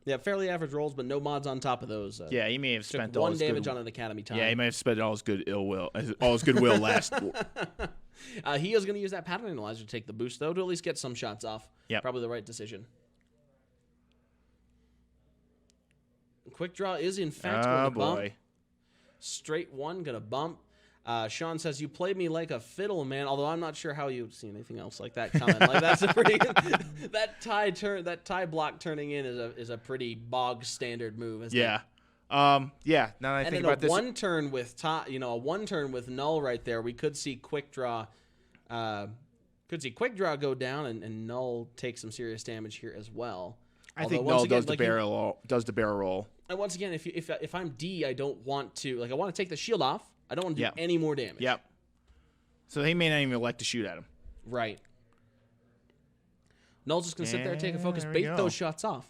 Yeah, fairly average rolls, but no mods on top of those. Yeah, he may have spent all 1 damage on an Academy time. Yeah, he may have spent all his goodwill last. He is going to use that pattern analyzer to take the boost, though, to at least get some shots off. Yeah, probably the right decision. Quick draw is in fact going to bump. Straight 1 going to bump. Sean says, you played me like a fiddle, man. Although I'm not sure how you've seen anything else like that coming. Like that's a pretty that tie block turning in is a pretty bog standard move. Isn't it? Yeah. Now that I think about this, a one turn with null right there, we could see quick draw. Go down and null take some serious damage here as well. I think null does the barrel roll. And once again, if I'm D, I don't want to I want to take the shield off. I don't want to do any more damage. Yep. So he may not even elect to shoot at him. Right. Null's just going to sit there and take a focus, bait those shots off.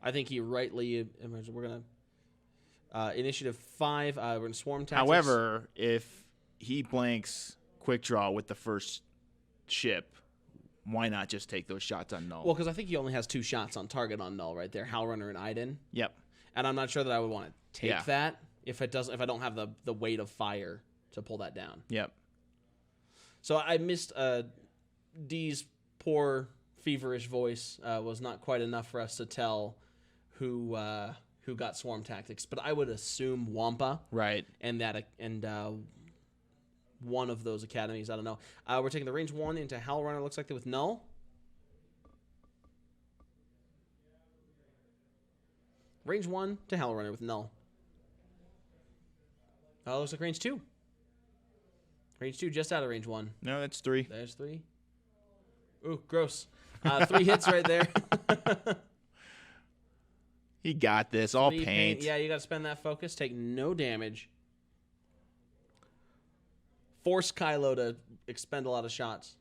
I think he rightly... We're going to... Initiative 5, we're going to swarm tactics. However, if he blanks quick draw with the first ship, why not just take those shots on null? Well, because I think he only has 2 shots on target on null right there, Howlrunner and Iden. Yep. And I'm not sure that I would want to take that if I don't have the weight of fire to pull that down. Yep. So I missed Dee's poor feverish voice was not quite enough for us to tell who got swarm tactics, but I would assume Wampa. Right. And one of those academies, I don't know. We're taking the range 1 into Howlrunner, looks like they're with null. Range 1 to Howlrunner with null. Oh, looks like range 2. Range 2 just out of range 1. No, that's 3. There's 3. Ooh, gross. 3 hits right there. He got this. All paint. Yeah, you got to spend that focus. Take no damage. Force Kylo to expend a lot of shots.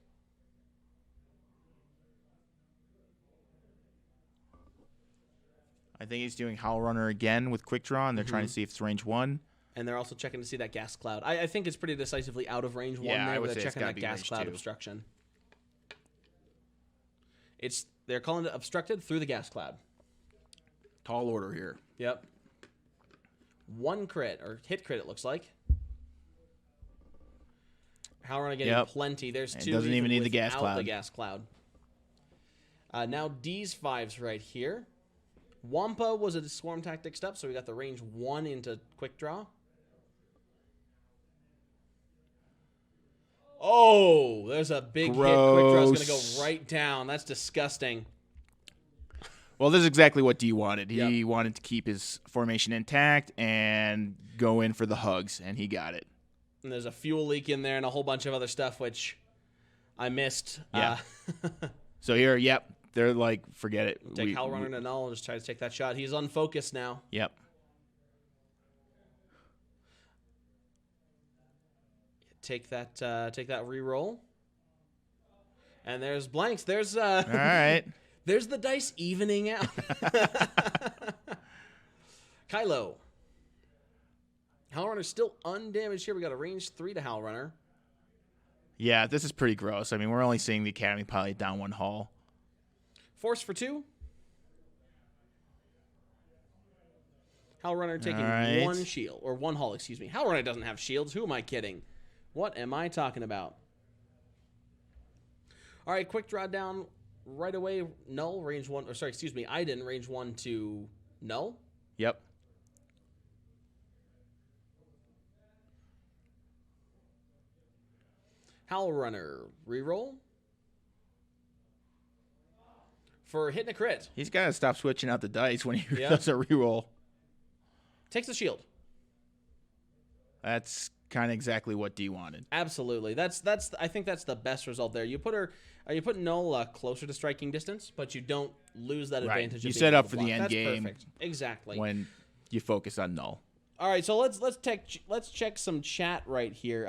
I think he's doing Howlrunner again with quick draw, and they're trying to see if it's range 1. And they're also checking to see that gas cloud. I think it's pretty decisively out of range 1 there, where they're checking that gas cloud obstruction. They're calling it obstructed through the gas cloud. Tall order here. Yep. 1 crit, or hit crit, it looks like. Howlrunner getting plenty. There's 2. It doesn't even need the gas cloud. The gas cloud. Now D's 5's right here. Wampa was a swarm tactic step, so we got the range 1 into quick draw. Oh, there's a big hit. Quick draw is going to go right down. That's disgusting. Well, this is exactly what D wanted. He wanted to keep his formation intact and go in for the hugs, and he got it. And there's a fuel leak in there and a whole bunch of other stuff, which I missed. Yeah. So here, they're like, forget it. Take Howlrunner to null and just try to take that shot. He's unfocused now. Yep. Take that re-roll. And there's blanks. There's all right. There's the dice evening out. Kylo. Howlrunner's still undamaged here. We got a range 3 to Howlrunner. Yeah, this is pretty gross. I mean, we're only seeing the Academy pilot down 1 hull. Force for 2. Howlrunner taking 1 shield, or 1 hull, excuse me. Howlrunner doesn't have shields. Who am I kidding? What am I talking about? All right, quick draw down right away, null, range 1. Or sorry, excuse me, Iden, range 1 to null. Yep. Howl Runner, reroll. For hitting a crit. He's got to stop switching out the dice when he does a reroll. Takes the shield. That's kind of exactly what Dee wanted. Absolutely. That's. I think that's the best result there. You put null closer to striking distance, but you don't lose that advantage. You of being set able up to for block. the end That's game. Perfect. Exactly. When you focus on null. All right, so let's check some chat right here.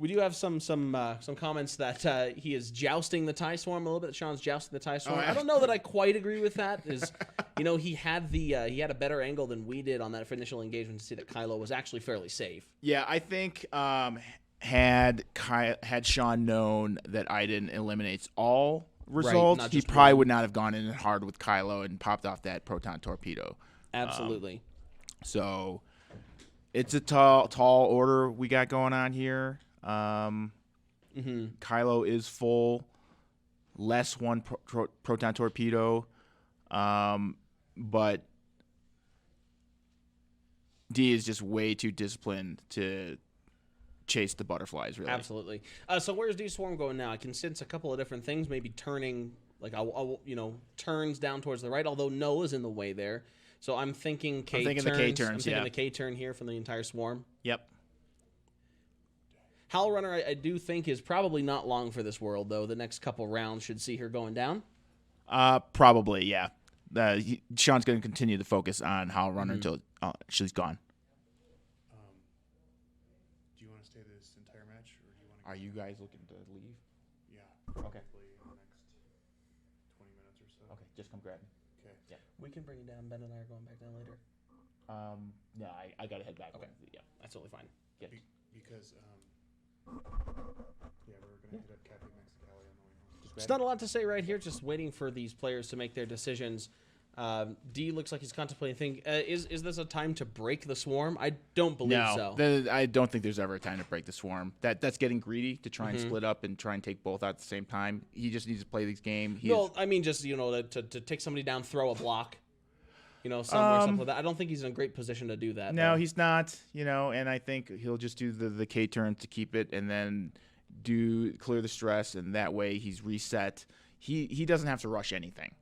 We do have some comments that he is jousting the TIE Swarm a little bit. Sean's jousting the TIE Swarm. I don't know that I quite agree with that. He had he had a better angle than we did on that initial engagement to see that Kylo was actually fairly safe. Yeah, I think had Sean known that Iden eliminates all results, he probably would not have gone in hard with Kylo and popped off that proton torpedo. Absolutely. So it's a tall order we got going on here. Kylo is full, less one proton torpedo, but Dee is just way too disciplined to chase the butterflies. Really, absolutely. So where's Dee Swarm going now? I can sense a couple of different things. Maybe turning, turns down towards the right. Although Null is in the way there, so I'm thinking K. I'm thinking the K turns. I'm thinking the K turn here from the entire swarm. Yep. Howl Runner, I do think, is probably not long for this world, though. The next couple rounds should see her going down. Probably, yeah. Sean's going to continue to focus on Howl Runner until she's gone. Do you want to stay this entire match, or do you want to? Are you guys looking to leave? Yeah. Okay. Probably in the next 20 minutes or so. Okay, just come grab me. Okay. Yeah. We can bring it down. Ben and I are going back down later. No, I got to head back. Okay. Yeah, that's totally fine. Yeah. Because we're gonna hit up Cafe Mexicali on the way home. There's not a lot to say right here. Just waiting for these players to make their decisions. D looks like he's contemplating. Is this a time to break the swarm? I don't believe so. I don't think there's ever a time to break the swarm. That's getting greedy to try and split up and try and take both out at the same time. He just needs to play this game. I mean, just to take somebody down, throw a block. Something like that. I don't think he's in a great position to do that. No, he's not. And I think he'll just do the K turn to keep it, and then clear the stress, and that way he's reset. He doesn't have to rush anything.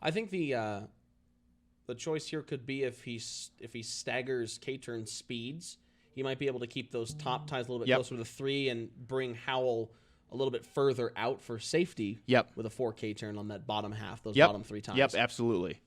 I think the choice here could be if he staggers K turn speeds, he might be able to keep those top ties a little bit closer to the 3 and bring Howl a little bit further out for safety. Yep. With a 4 K turn on that bottom half, those bottom 3 times. Yep, absolutely.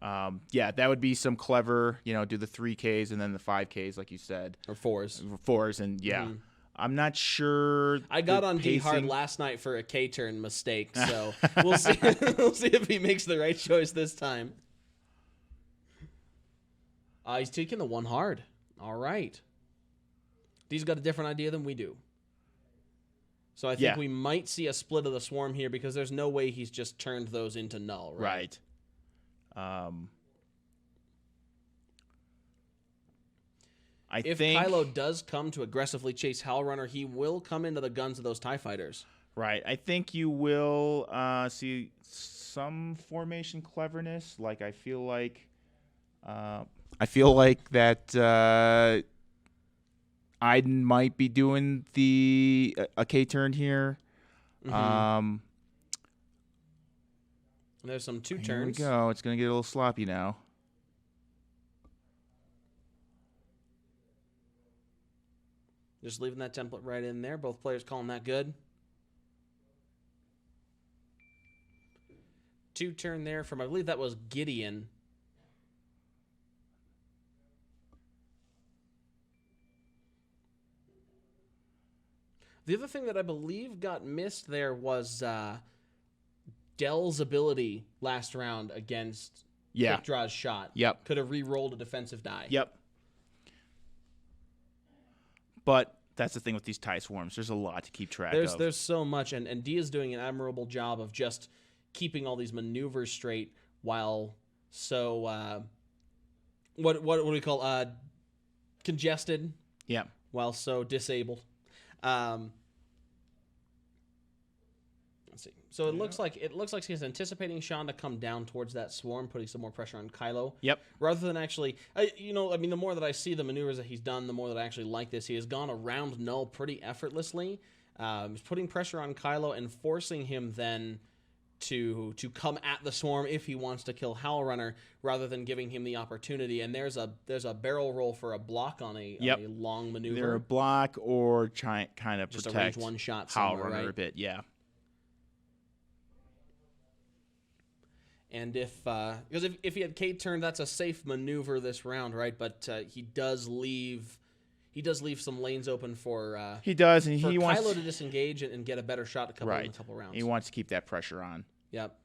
That would be some clever, do the 3Ks and then the 5Ks, like you said. Or 4s. 4s, and I'm not sure. I got on D hard last night for a K turn mistake, so we'll see. We'll see if he makes the right choice this time. He's taking the 1 hard. All right. D's got a different idea than we do. So I think we might see a split of the swarm here because there's no way he's just turned those into null, right? Right. If Kylo does come to aggressively chase Howl Runner, he will come into the guns of those TIE fighters. Right. I think you will see some formation cleverness. Like I feel like that Iden might be doing a K turn here. There's some 2 turns. Here we go. It's going to get a little sloppy now. Just leaving that template right in there. Both players calling that good. 2 turn there from, I believe that was Gideon. The other thing that I believe got missed there was Dell's ability last round against Quick Draw's shot. Yep. Could have re-rolled a defensive die. Yep. But that's the thing with these TIE swarms. There's a lot to keep track of. There's so much, and D is doing an admirable job of just keeping all these maneuvers straight while so what do we call congested? Yeah. While so disabled. Let's see. So it looks like he's anticipating Sean to come down towards that swarm, putting some more pressure on Kylo. Yep. Rather than actually, the more that I see the maneuvers that he's done, the more that I actually like this. He has gone around Null pretty effortlessly. He's putting pressure on Kylo and forcing him then to come at the swarm if he wants to kill Howlrunner, rather than giving him the opportunity. And there's a barrel roll for a block on a long maneuver. Either a block or kind of just protect a range one shot Howlrunner right? a bit. Yeah. And because if he had K-turn, that's a safe maneuver this round, right? But he does leave some lanes open for he does, and for he wants Kylo to disengage and get a better shot in a couple rounds. He wants to keep that pressure on. Yep.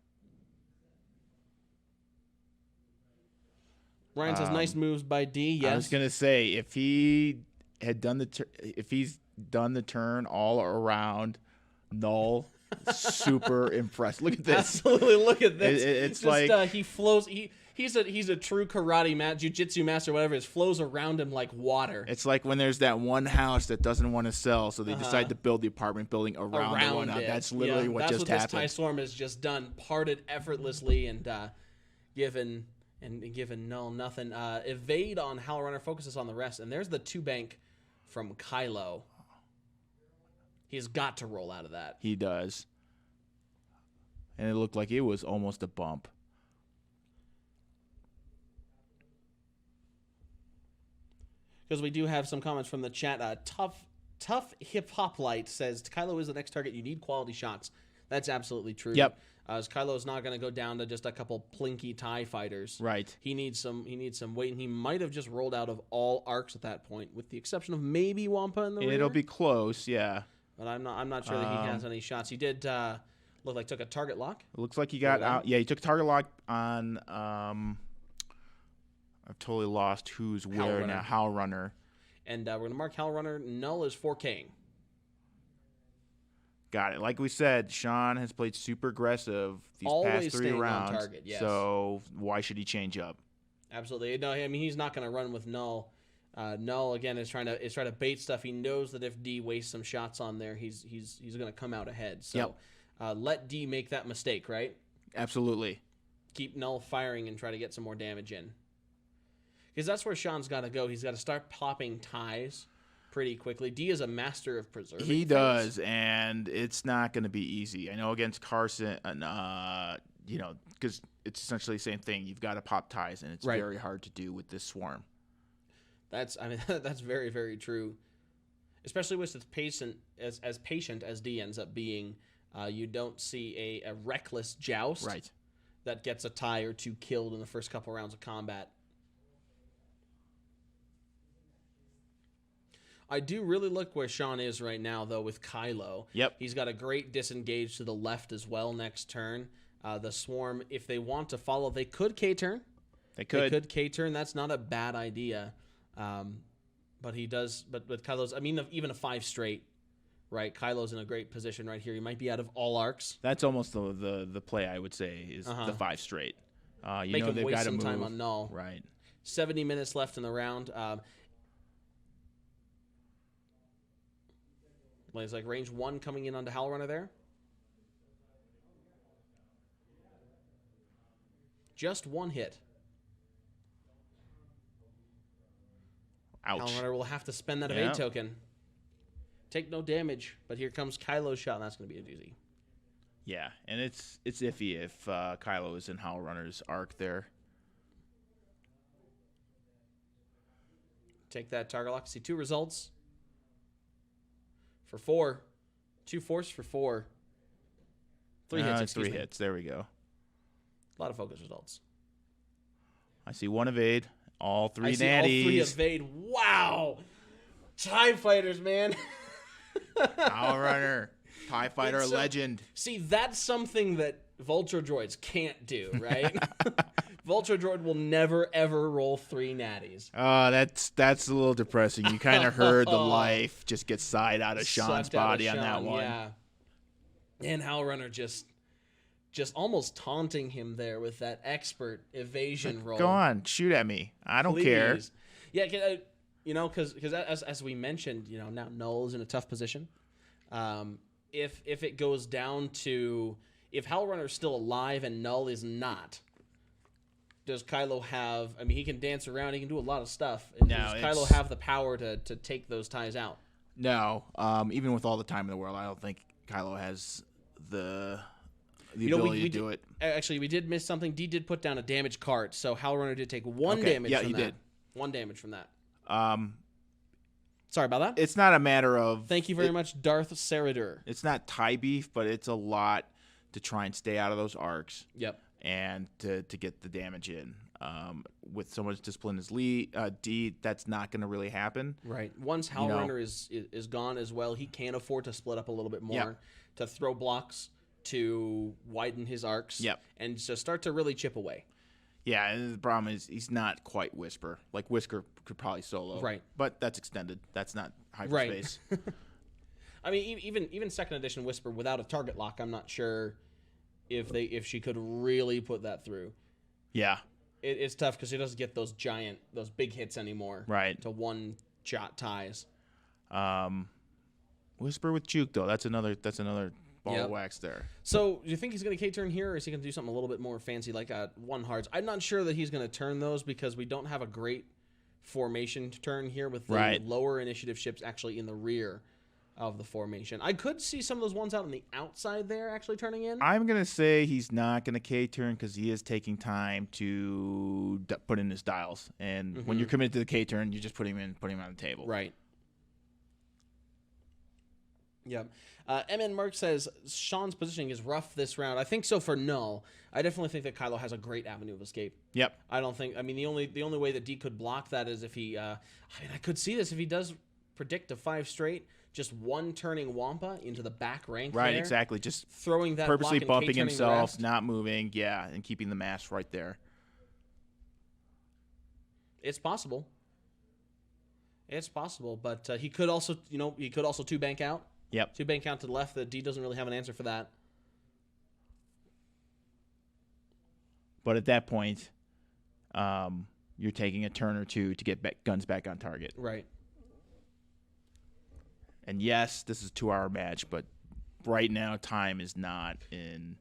Ryan says nice moves by D. Yes. I was gonna say if he had done if he's done the turn all around Null. Super impressed. Look at this. Absolutely, look at this. It's just, like he flows. He's a true karate jiu-jitsu master, whatever. It flows around him like water. It's like when there's that one house that doesn't want to sell, so they decide to build the apartment building around the one house. That's literally what just happened. That's what this TIE Swarm has just done. Parted effortlessly and given Null nothing. Evade on Howlrunner, focuses on the rest, and there's the 2-bank from Kylo. He's got to roll out of that. He does. And it looked like it was almost a bump. Because we do have some comments from the chat. Tough Hip Hop Light says Kylo is the next target. You need quality shots. That's absolutely true. Yep. As Kylo's not going to go down to just a couple plinky TIE fighters. Right. He needs some weight, and he might have just rolled out of all arcs at that point, with the exception of maybe Wampa in the rear. It'll be close, yeah. But I'm not sure that he has any shots. He did look like took a target lock. It looks like he got out. Yeah, he took target lock on. I've totally lost who's where now. Howlrunner. And we're gonna mark Howlrunner. Null is 4King. Got it. Like we said, Sean has played super aggressive these Always past 3 staying on rounds. target, yes. So why should he change up? Absolutely. No, I mean he's not going to run with Null. Null again is trying to bait stuff. He knows that if D wastes some shots on there, he's going to come out ahead. So let D make that mistake, right? Absolutely. Keep Null firing and try to get some more damage in. Because that's where Sean's got to go. He's got to start popping ties pretty quickly. D is a master of preserving. He does, and it's not going to be easy. I know against Carson, because it's essentially the same thing. You've got to pop ties, and it's very hard to do with this swarm. That's very, very true. Especially with as patient as D ends up being, you don't see a reckless joust that gets a tie or 2 killed in the first couple rounds of combat. I do really look where Sean is right now, though, with Kylo. Yep. He's got a great disengage to the left as well next turn. The Swarm, if they want to follow, they could K-turn. They could K-turn. That's not a bad idea. But he does. But Kylo's, even a 5 straight, right? Kylo's in a great position right here. He might be out of all arcs. That's almost the play, I would say, is the 5 straight. Make him waste some time on Null. Right. 70 minutes left in the round. It's like range 1 coming in onto Howlrunner there. Just 1 hit. Ouch. Howlrunner will have to spend that evade token. Take no damage, but here comes Kylo's shot, and that's going to be a doozy. Yeah, and it's iffy if Kylo is in Howlrunner's arc there. Take that target lock. See 2 results. For 4. 2 force for 4. 3 hits, 3 hits. There we go. A lot of focus results. I see 1 evade. All 3 I see natties. all 3 evade. Wow. TIE fighters, man. Howlrunner. TIE fighter legend. See, that's something that Vulture droids can't do, right? Vulture droid will never, ever roll 3 natties. That's a little depressing. You kind of heard the life just get sighed out of Sean's body on that one. Yeah. And Howlrunner just almost taunting him there with that expert evasion roll. Go on, shoot at me. I don't care. Yeah, because as we mentioned, now Null's in a tough position. if it goes down to if Howl Runner is still alive and Null is not, does Kylo have? I mean, he can dance around. He can do a lot of stuff. Does Kylo have the power to take those ties out? No. Even with all the time in the world, I don't think Kylo has the ability to do it. Actually, we did miss something. Dee did put down a damage cart, so Howl Runner did take one damage. Yeah, he did. 1 damage from that. Sorry about that. It's not a matter of. Thank you very much, Darth Saradur. It's not tie beef, but it's a lot to try and stay out of those arcs. Yep. And to get the damage in. With so much discipline as Dee, that's not going to really happen. Right. Once Howl Runner is gone as well, he can afford to split up a little bit more, to throw blocks, to widen his arcs, and to start to really chip away. Yeah, and the problem is he's not quite Whisper. Like Whisker could probably solo. Right. But that's extended. That's not hyperspace. Right. I mean, even second edition Whisper without a target lock, I'm not sure if she could really put that through. Yeah. It's tough because she doesn't get those big hits anymore. Right. To one-shot ties. Whisper with Juke, though. That's another ball of wax there. So, do you think he's going to K-turn here, or is he going to do something a little bit more fancy, like one hearts? I'm not sure that he's going to turn those because we don't have a great formation to turn here with the lower initiative ships actually in the rear of the formation. I could see some of those ones out on the outside there actually turning in. I'm going to say he's not going to K-turn because he is taking time to put in his dials. And when you're committed to the K-turn, you just put him on the table. Right. Yep. MN Merck says Sean's positioning is rough this round. I think so for Null. I definitely think that Kylo has a great avenue of escape. Yep. I mean, the only way that Dee could block that is if he. I could see this if he does predict a 5 straight, just one turning Wampa into the back rank. Right. There, Exactly. Just throwing that purposely block and bumping K-turning himself, not moving. Yeah, and keeping the mass right there. It's possible. It's possible, but he could also, 2 bank out. Yep. 2 bank out to the left. The D doesn't really have an answer for that. But at that point, you're taking a turn or two to get guns back on target. Right. And yes, this is a 2-hour match, but right now time is not in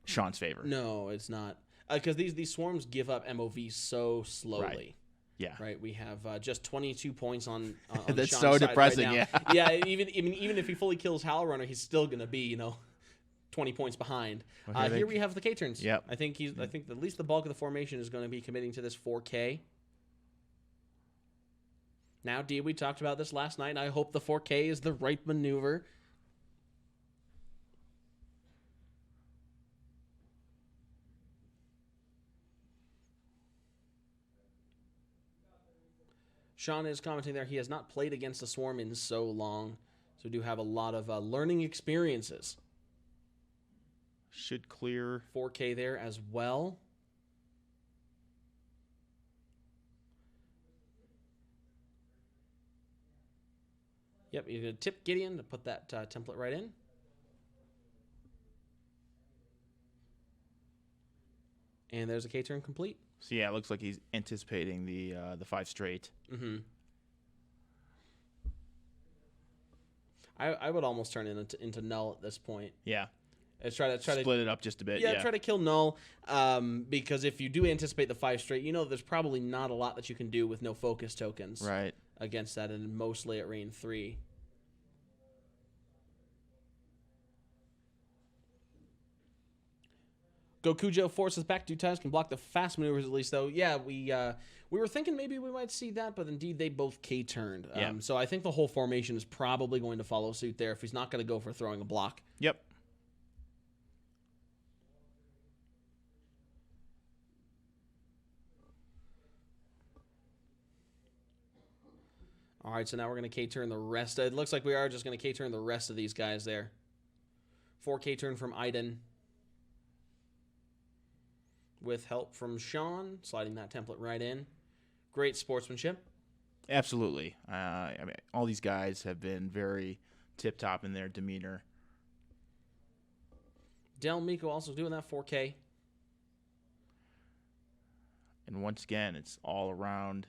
Sean's favor. No, it's not. Because these swarms give up MOV so slowly. Right. Yeah. Right. We have just 22 points on That's Sean's so side depressing. Right now. Yeah. Yeah. Even if he fully kills Howl Runner, he's still gonna be 20 points behind. Well, here we have the K-turns. Yep. I think at least the bulk of the formation is going to be committing to this 4K. Now, Dee, we talked about this last night, and I hope the 4K is the right maneuver. Sean is commenting there. He has not played against a swarm in so long, so we do have a lot of learning experiences. Should clear 4K there as well. Yep, you're going to tip Gideon to put that template right in. And there's a K-turn complete. So yeah, it looks like he's anticipating the 5 straight. Mm-hmm. I would almost turn it into Null at this point. Yeah. Let's try to split it up just a bit. Yeah, try to kill Null. Because if you do anticipate the 5 straight, there's probably not a lot that you can do with no focus tokens. Right. Against that, and mostly at Reign 3. Gokujo forces back 2 times, can block the fast maneuvers at least, though. Yeah, we were thinking maybe we might see that, but indeed they both K-turned. Yeah. So I think the whole formation is probably going to follow suit there if he's not going to go for throwing a block. Yep. All right, so now we're going to K-turn the rest. It looks like we are just going to K-turn the rest of these guys there. 4 K-turn from Iden. With help from Sean, sliding that template right in. Great sportsmanship. Absolutely. I mean, all these guys have been very tip-top in their demeanor. Del Miko also doing that 4K. And once again, it's all around.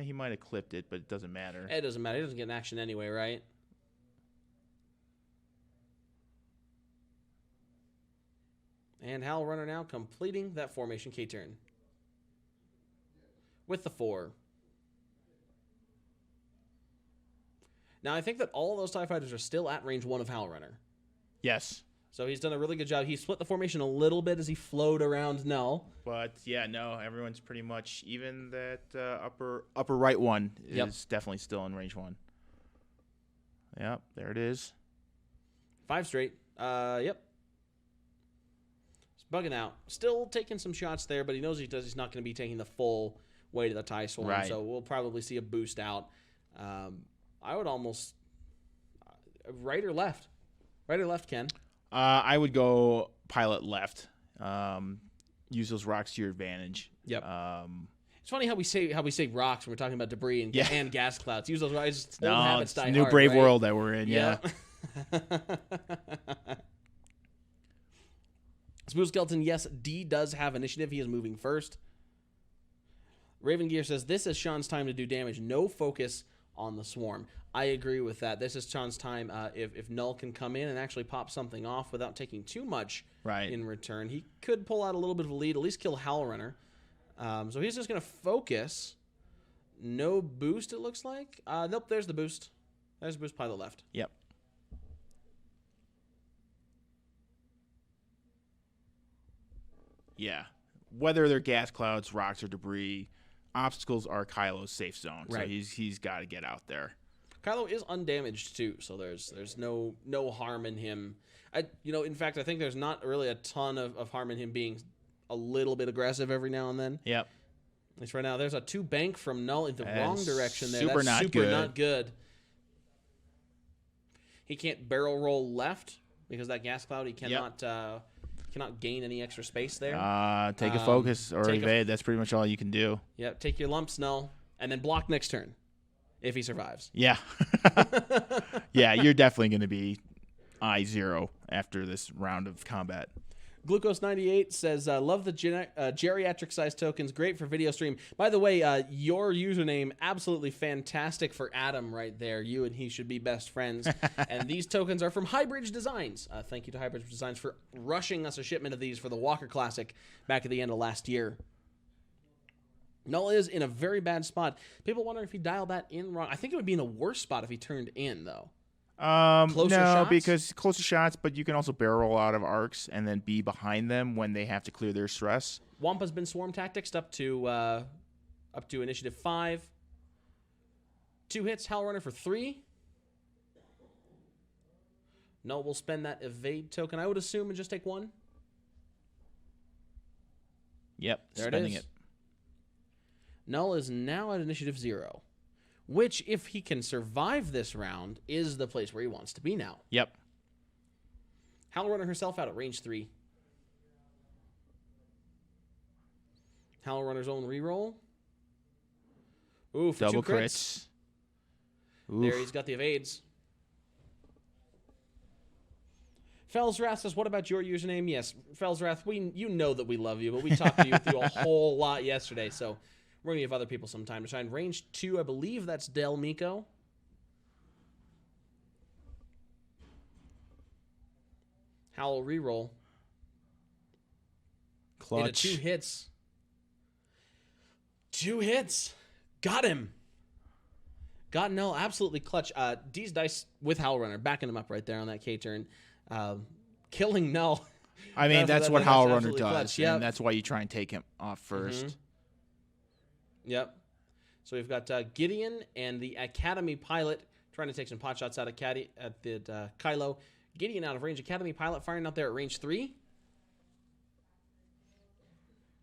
He might have clipped it, but it doesn't matter. It doesn't matter. He doesn't get an action anyway, right? And Hal Runner now completing that formation K-turn. With the 4. Now, I think that all of those TIE fighters are still at range 1 of Hal Runner. Yes. So he's done a really good job. He split the formation a little bit as he flowed around Null. But, yeah, no, everyone's pretty much, even that upper right one is definitely still in range 1. Yep, there it is. 5 straight. Yep. He's bugging out. Still taking some shots there, but he knows he's not going to be taking the full weight of the TIE Swarm. Right. So we'll probably see a boost out. I would almost... right or left? Right or left, Ken? I would go pilot left. Use those rocks to your advantage. Yep. It's funny how we say rocks when we're talking about debris and gas clouds. Use those rocks. Old habits die new hard, brave right? world that we're in. Yeah. Smooth Skeleton, yes, D does have initiative. He is moving first. Raven Gear says, this is Sean's time to do damage. No focus on the swarm. I agree with that. This is Sean's time. If Null can come in and actually pop something off without taking too much in return, he could pull out a little bit of a lead, at least kill Hal Runner. So he's just going to focus. No boost, it looks like. Nope, there's the boost. There's the boost pilot left. Yep. Yeah. Whether they're gas clouds, rocks, or debris, obstacles are Kylo's safe zone. Right. So he's got to get out there. Kylo is undamaged too, so there's no harm in him. In fact, I think there's not really a ton of harm in him being a little bit aggressive every now and then. Yep. At least right now, there's a 2 bank from Null in the wrong direction there. Super That's not not good. He can't barrel roll left because that gas cloud. He cannot cannot gain any extra space there. Take a focus or evade. That's pretty much all you can do. Yep. Take your lumps, Null, and then block next turn if he survives. Yeah. Yeah, you're definitely going to be I-0 after this round of combat. Glucose98 says, love the geriatric size tokens. Great for video stream. By the way, your username, absolutely fantastic for Adam right there. You and he should be best friends. And these tokens are from Highbridge Designs. Thank you to Highbridge Designs for rushing us a shipment of these for the Walker Classic back at the end of last year. Null is in a very bad spot. People wonder if he dialed that in wrong. I think it would be in a worse spot if he turned in, though. Closer shots? Because closer shots, but you can also barrel roll out of arcs and then be behind them when they have to clear their stress. Wampa's been swarm tactics up to initiative 5. 2 hits, Hal Runner for 3. Null will spend that evade token, I would assume, and just take 1. Yep, there spending it is. it. Null is now at initiative 0, which, if he can survive this round, is the place where he wants to be now. Yep. Hal Runner herself out at range 3. Hal Runner's own reroll. Ooh, for Double 2 crits. Oof. There, he's got the evades. Felsrath says, what about your username? Yes, Felsrath, you know that we love you, but we talked to you through a whole lot yesterday, so we're going to give other people some time to shine. Range 2, I believe that's Del Miko. Howl reroll. Clutch. Into 2 hits. 2 hits. Got him. Got Null absolutely clutch. D's dice with Howl Runner, backing him up right there on that K-turn. Killing Null. I mean, that's what Howl Runner does, clutch. Yep. and that's why you try and take him off first. Mm-hmm. Yep. So we've got Gideon and the Academy Pilot trying to take some pot shots out of Kylo. Gideon out of range. Academy Pilot firing out there at range 3.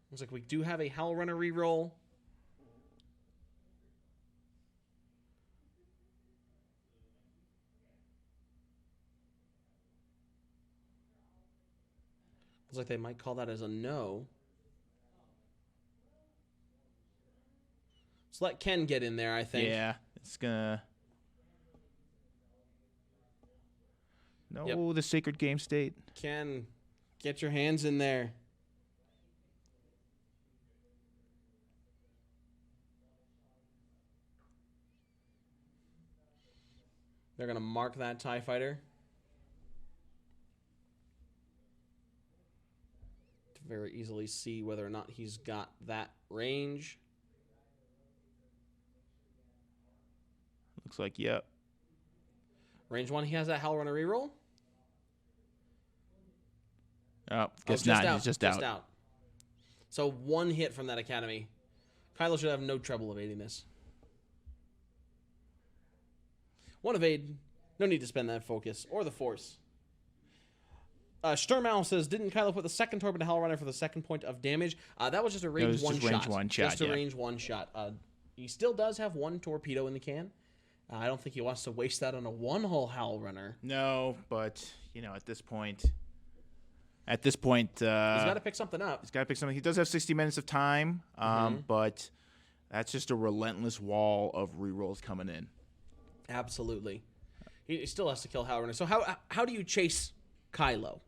Looks like we do have a Howl Runner reroll. Looks like they might call that as a no. Let's let Ken get in there, I think. Yeah, it's gonna... No, the Sacred Game State. Ken, get your hands in there. They're going to mark that TIE fighter. very easily see whether or not he's got that range. Looks like, yep. Range 1, he has that Howl Runner reroll. Oh, guess just not. out. He's just out. So 1 hit from that Academy. Kylo should have no trouble evading this. 1 evade. No need to spend that focus or the force. Sturmow says, didn't Kylo put the second torp into Howl Runner for the second point of damage? That was just a range 1 shot. Just a range 1 shot. He still does have 1 torpedo in the can. I don't think he wants to waste that on a 1-hole Howl Runner. No, but, at this point... he's got to pick something up. He's got to pick something. He does have 60 minutes of time, but that's just a relentless wall of rerolls coming in. Absolutely. He still has to kill Howl Runner. So how do you chase Kylo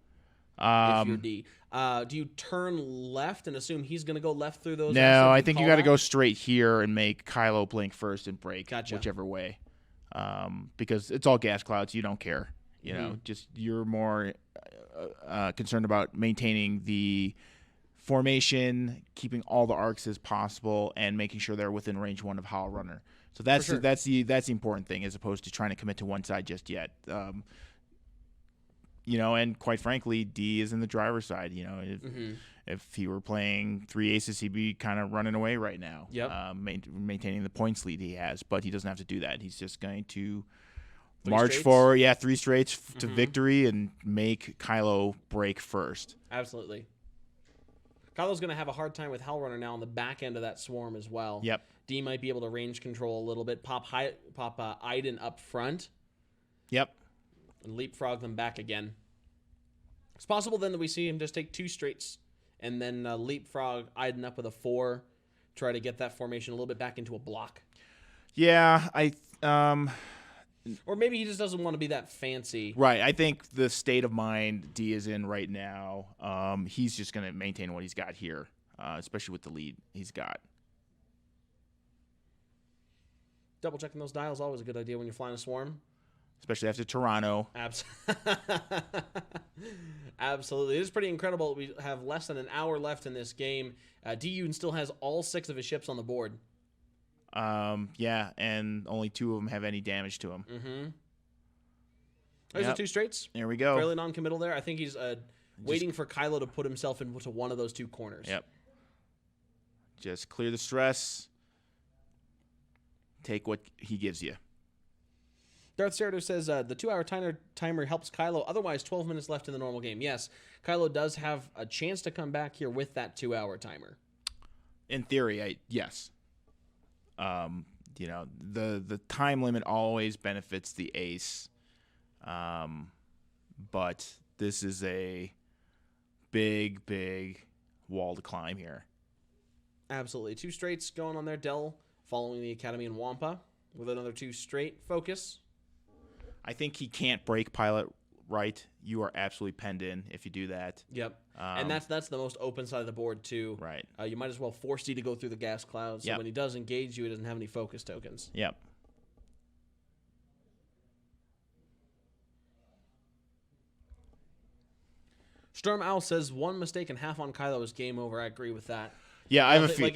if you're D? Do you turn left and assume he's going to go left through those? No, I think you got to go straight here and make Kylo blink first and break, whichever way. Because it's all gas clouds. You don't care. You know, just you're more concerned about maintaining the formation, keeping all the arcs as possible, and making sure they're within range 1 of Howl Runner. So that's the important thing, as opposed to trying to commit to one side just yet. And quite frankly, D is in the driver's side. If he were playing 3 aces, he'd be kind of running away right now. Yep. Maintaining the points lead he has, but he doesn't have to do that. He's just going to march forward, 3 straights to victory and make Kylo break first. Absolutely. Kylo's going to have a hard time with Howl Runner now on the back end of that swarm as well. Yep. D might be able to range control a little bit, pop Iden up front. Yep. And leapfrog them back again. It's possible then that we see him just take 2 straights and then leapfrog Iden up with a 4, try to get that formation a little bit back into a block. Yeah, Or maybe he just doesn't want to be that fancy. Right. I think the state of mind D is in right now, he's just going to maintain what he's got here, especially with the lead he's got. Double checking those dials always a good idea when you're flying a swarm. Especially after Toronto. Absolutely. It is pretty incredible. We have less than an hour left in this game. Dee Yun still has all 6 of his ships on the board. Yeah, and only 2 of them have any damage to them. Mm-hmm. There's the 2 straights. There we go. Fairly non-committal there. I think he's waiting for Kylo to put himself into one of those 2 corners. Yep. Just clear the stress. Take what he gives you. Darth Cerdo says the 2-hour timer helps Kylo. Otherwise, 12 minutes left in the normal game. Yes, Kylo does have a chance to come back here with that 2-hour timer. In theory, yes. The time limit always benefits the ace. But this is a big, big wall to climb here. Absolutely. 2 straights going on there. Del following the Academy in Wampa with another 2 straight focus. I think he can't break pilot right. You are absolutely penned in if you do that. Yep. And that's the most open side of the board, too. Right. You might as well force D to go through the gas clouds. So when he does engage you, he doesn't have any focus tokens. Yep. Storm Owl says 1 mistake and half on Kylo is game over. I agree with that. Yeah, I have a feeling.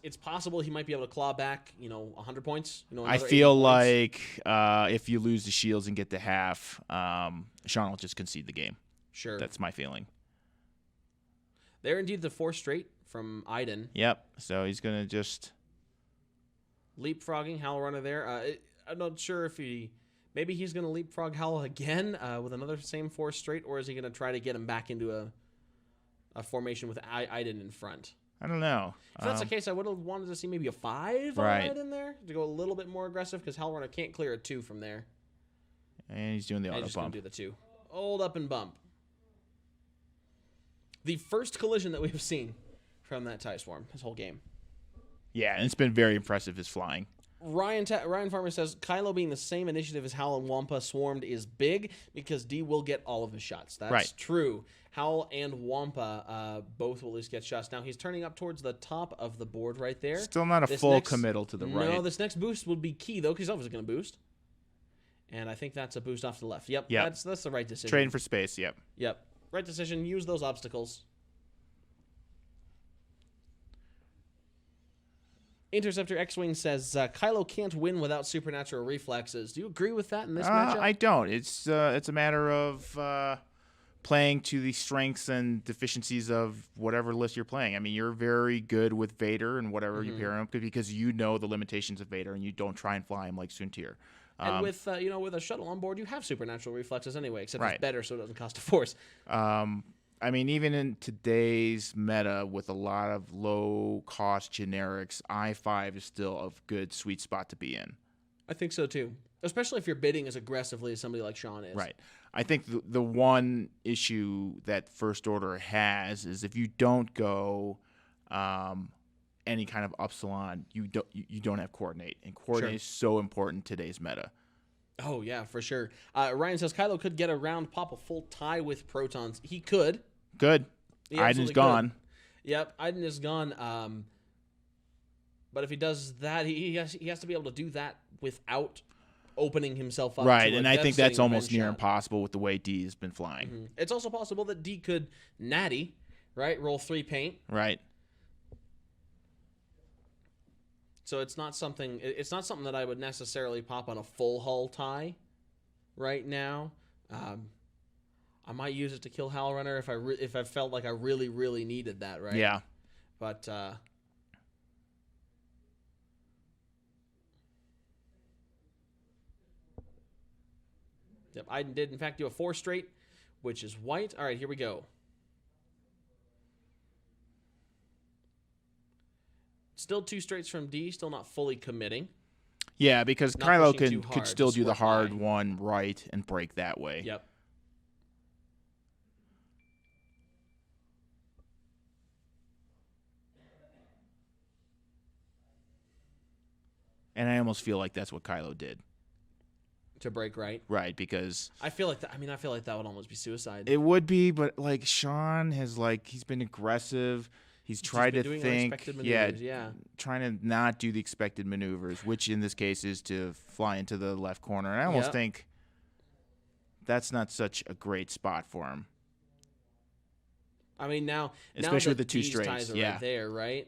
It's possible he might be able to claw back, 100 points. I feel like if you lose the shields and get to half, Sean will just concede the game. Sure. That's my feeling. They're indeed the 4 straight from Iden. Yep. So he's going to just... Leapfrogging Howl Runner there. I'm not sure if maybe he's going to leapfrog Howl again with another same 4 straight, or is he going to try to get him back into a formation with Iden in front? I don't know. If that's the case, I would have wanted to see maybe a 5 right in there to go a little bit more aggressive, because Howl Runner can't clear a 2 from there. And he's doing the auto bump. Going to do the 2. Hold up and bump. The first collision that we've seen from that TIE Swarm this whole game. Yeah, and it's been very impressive, his flying. Ryan Farmer says, Kylo being the same initiative as Howl and Wampa swarmed is big because D will get all of his shots. That's true. Howl and Wampa both will at least get shots. Now, he's turning up towards the top of the board right there. Still not a full committal to the right. No, this next boost would be key, though, because he's obviously going to boost. And I think that's a boost off to the left. Yep. That's the right decision. Trading for space, yep. Right decision. Use those obstacles. Interceptor X-Wing says Kylo can't win without supernatural reflexes. Do you agree with that in this matchup? I don't. It's a matter of playing to the strengths and deficiencies of whatever list you're playing. I mean, you're very good with Vader and whatever you pair him because you know the limitations of Vader and you don't try and fly him like Suntir. And with with a shuttle on board, you have supernatural reflexes anyway, except Right. it's better, so it doesn't cost a force. I mean, even in today's meta with a lot of low-cost generics, I-5 is still a good sweet spot to be in. I think so too, especially if you're bidding as aggressively as somebody like Sean is. Right. I think the one issue that First Order has is if you don't go any kind of upsilon, you don't have coordinate, and coordinate is so important in today's meta. Oh, yeah, for sure. Ryan says Kylo could get around, pop a full tie with protons. He could. Good. He Iden's absolutely gone. could. Yep, Iden is gone. But if he does that, he has to be able to do that without opening himself up. Right, to a and I think that's devastating almost revenge near shot. impossible with the way D has been flying. It's also possible that D could natty, right? Roll 3 paint. Right. So it's not something that I would necessarily pop on a full hull tie right now. I might use it to kill Howl Runner if I felt like I really, really needed that, right? Yeah. But yep, I did in fact do a 4 straight, which is white. All right, here we go. Still 2 straights from D, still not fully committing. Yeah, because Not Kylo pushing too could hard, still just do the work hard by. one right and break that way. Yep. And I almost feel like that's what Kylo did. To break right. Right, because I feel like that would almost be suicide. it would be, but like Sean has he's been aggressive. He's tried been to doing think, unexpected maneuvers, yeah. trying to not do the expected maneuvers, which in this case is to fly into the left corner. And I almost Yep. think that's not such a great spot for him. I mean now Especially with that the 2 these straights, ties are yeah. right there, right?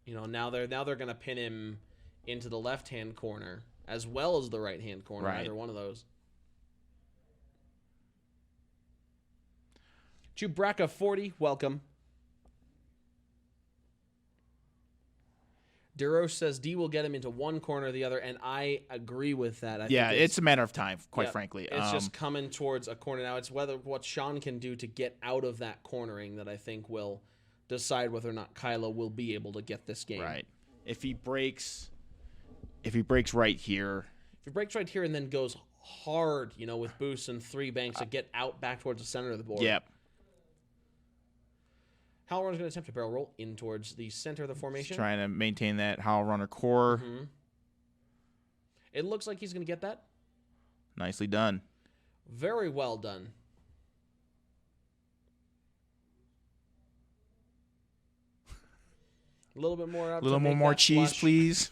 Now they're gonna pin him into the left hand corner as well as the right hand corner, Right. either one of those. Chewbacca 40, welcome. Duros says D will get him into one corner or the other, and I agree with that. I Yeah, think it's a matter of time, quite yeah, frankly. It's just coming towards a corner now. It's what Sean can do to get out of that cornering that I think will decide whether or not Kylo will be able to get this game. right. If he breaks right here, If he breaks right here and then goes hard, with boosts and 3 banks to get out back towards the center of the board. yep. Halloran's going to attempt a barrel roll in towards the center of the formation. Trying to maintain that Howl Runner core. It looks like he's going to get that. Nicely done. Very well done. A little bit more up. A little to make more that cheese, flush. please.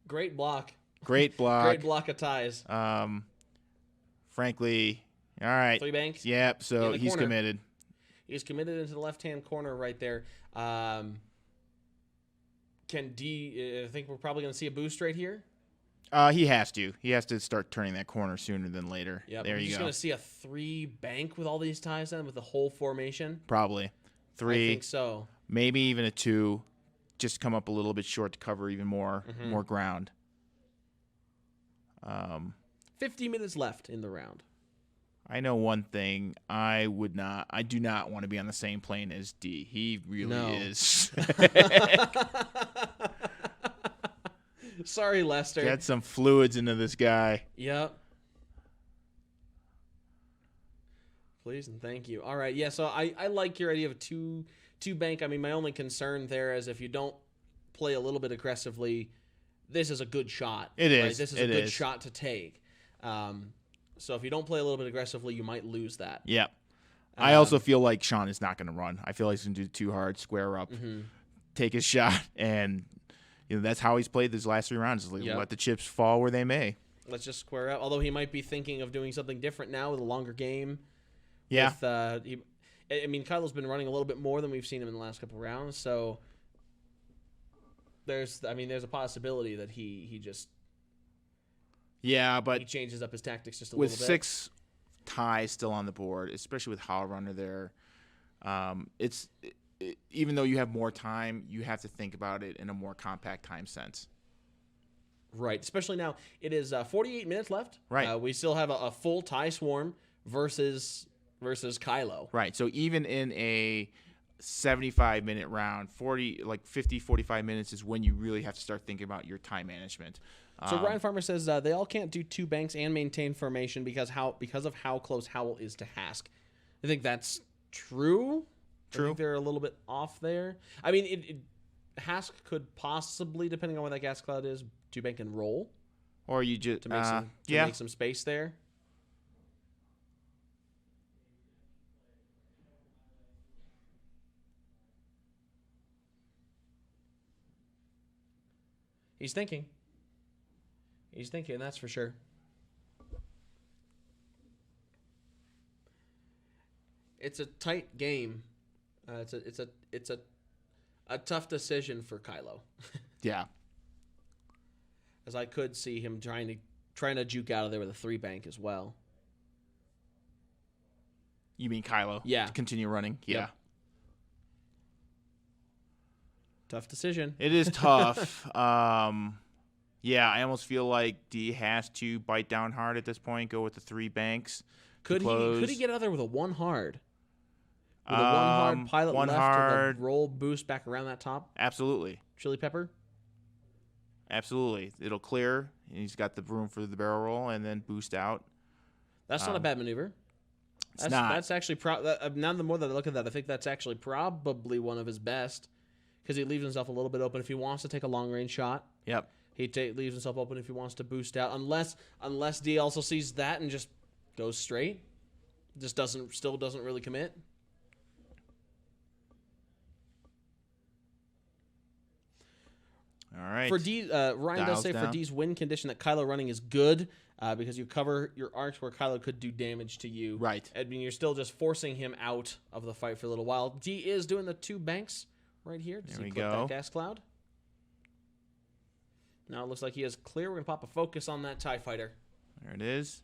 Great block. Great block. Great block of ties. Frankly, all right. 3 banks. Yep. So In the he's corner. committed. He's committed into the left-hand corner right there. Can D? I think we're probably going to see a boost right here. He has to. He has to start turning that corner sooner than later. Yeah, There we're you just go. going to see a 3 bank with all these ties in with the whole formation. Probably 3, I think so. maybe even a 2. Just come up a little bit short to cover even more ground. 50 minutes left in the round. I know one thing. I do not want to be on the same plane as D. He really No. is. Sorry, Lester. Get some fluids into this guy. Yep. Please and thank you. All right, yeah. So I like your idea of two bank. I mean, my only concern there is if you don't play a little bit aggressively, this is a good shot. It is. Right? This is It a good is. shot to take. So if you don't play a little bit aggressively, you might lose that. Yep. I also feel like Sean is not going to run. I feel like he's going to do too hard, square up, take his shot, and that's how he's played these last 3 rounds. Is Yep. let the chips fall where they may. let's just square up. Although he might be thinking of doing something different now with a longer game. Yeah. With, I mean, Kylo's been running a little bit more than we've seen him in the last couple rounds, so there's a possibility that he just but he changes up his tactics just a with little bit. 6 ties still on the board, especially with Hollow Runner there, even though you have more time, you have to think about it in a more compact time sense. Right, especially now it is 48 minutes left. Right, we still have a full tie swarm versus Kylo. Right, so even in a 75-minute round, 45 minutes is when you really have to start thinking about your time management. So Ryan Farmer says they all can't do 2 banks and maintain formation because of how close Howell is to Hask. I think that's true. I think they're a little bit off there. I mean, Hask could possibly, depending on where that gas cloud is, 2 bank and roll, or you just to make some space there. He's thinking. That's for sure. It's a tight game. It's a tough decision for Kylo. Yeah. As I could see him trying to juke out of there with a 3 bank as well. You mean Kylo? Yeah. To continue running? Yeah. Yep. Tough decision. It is tough. Yeah, I almost feel like Dee has to bite down hard at this point, go with the 3 banks. Could he get out of there with a 1 hard? With a 1 hard pilot one left hard. with a roll boost back around that top? Absolutely. Chili pepper? Absolutely. It'll clear. He's got the room for the barrel roll and then boost out. That's not a bad maneuver. It's not. That's actually now the more that I look at that, I think that's actually probably one of his best because he leaves himself a little bit open if he wants to take a long range shot. Yep. He leaves himself open if he wants to boost out, unless Dee also sees that and just goes straight. Still doesn't really commit. All right. For Dee, Ryan does Dials say down. for Dee's win condition that Kylo running is good because you cover your arcs where Kylo could do damage to you. Right. I mean, you're still just forcing him out of the fight for a little while. Dee is doing the 2 banks right here. There we clip go. That gas cloud. Now it looks like he is clear. We're going to pop a focus on that TIE fighter. There it is.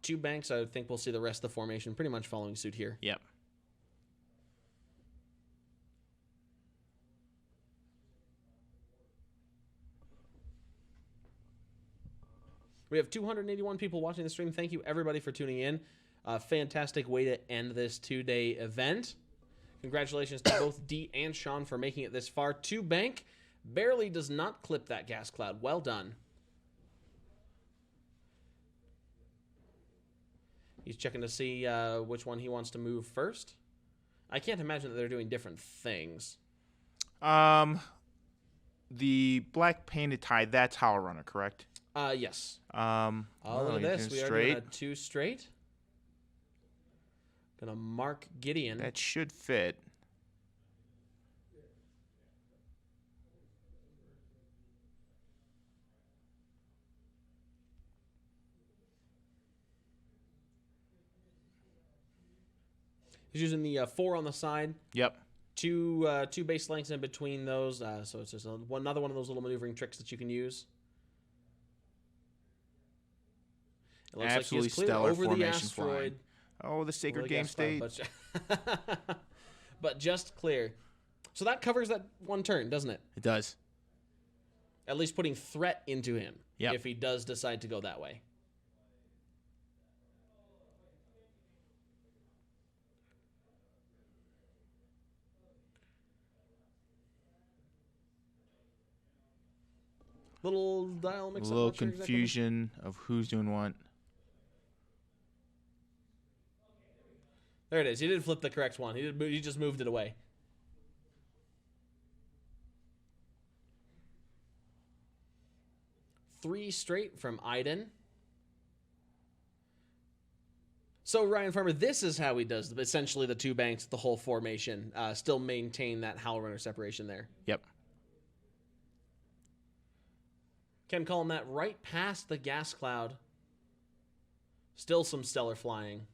Two banks, I think we'll see the rest of the formation pretty much following suit here. Yep. We have 281 people watching the stream. Thank you, everybody, for tuning in. Fantastic way to end this 2-day event. Congratulations to both Dee and Sean for making it this far. 2 bank barely does not clip that gas cloud. Well done. He's checking to see which one he wants to move first. I can't imagine that they're doing different things. The black painted tie, that's Hollow Runner, correct? Yes. Oh, Look at this. We are straight. doing a 2 straight. Gonna mark Gideon. That should fit. He's using the 4 on the side. Yep. Two base lengths in between those. So it's just another one of those little maneuvering tricks that you can use. It looks Absolutely like he is clear stellar over the formation asteroid. flying. Oh, the Sacred Over the Game gas cloud, State. but just clear. So that covers that 1 turn, doesn't it? It does. At least putting threat into him. Yep. If he does decide to go that way. Little dial mix up. A little not sure exactly. confusion of who's doing what. There it is. He did flip the correct one. He just moved it away. Three straight from Iden. So Ryan Farmer, this is how he does essentially the 2 banks, the whole formation. Still maintain that Howl Runner separation there. Yep. Ken calling that right past the gas cloud. Still some stellar flying.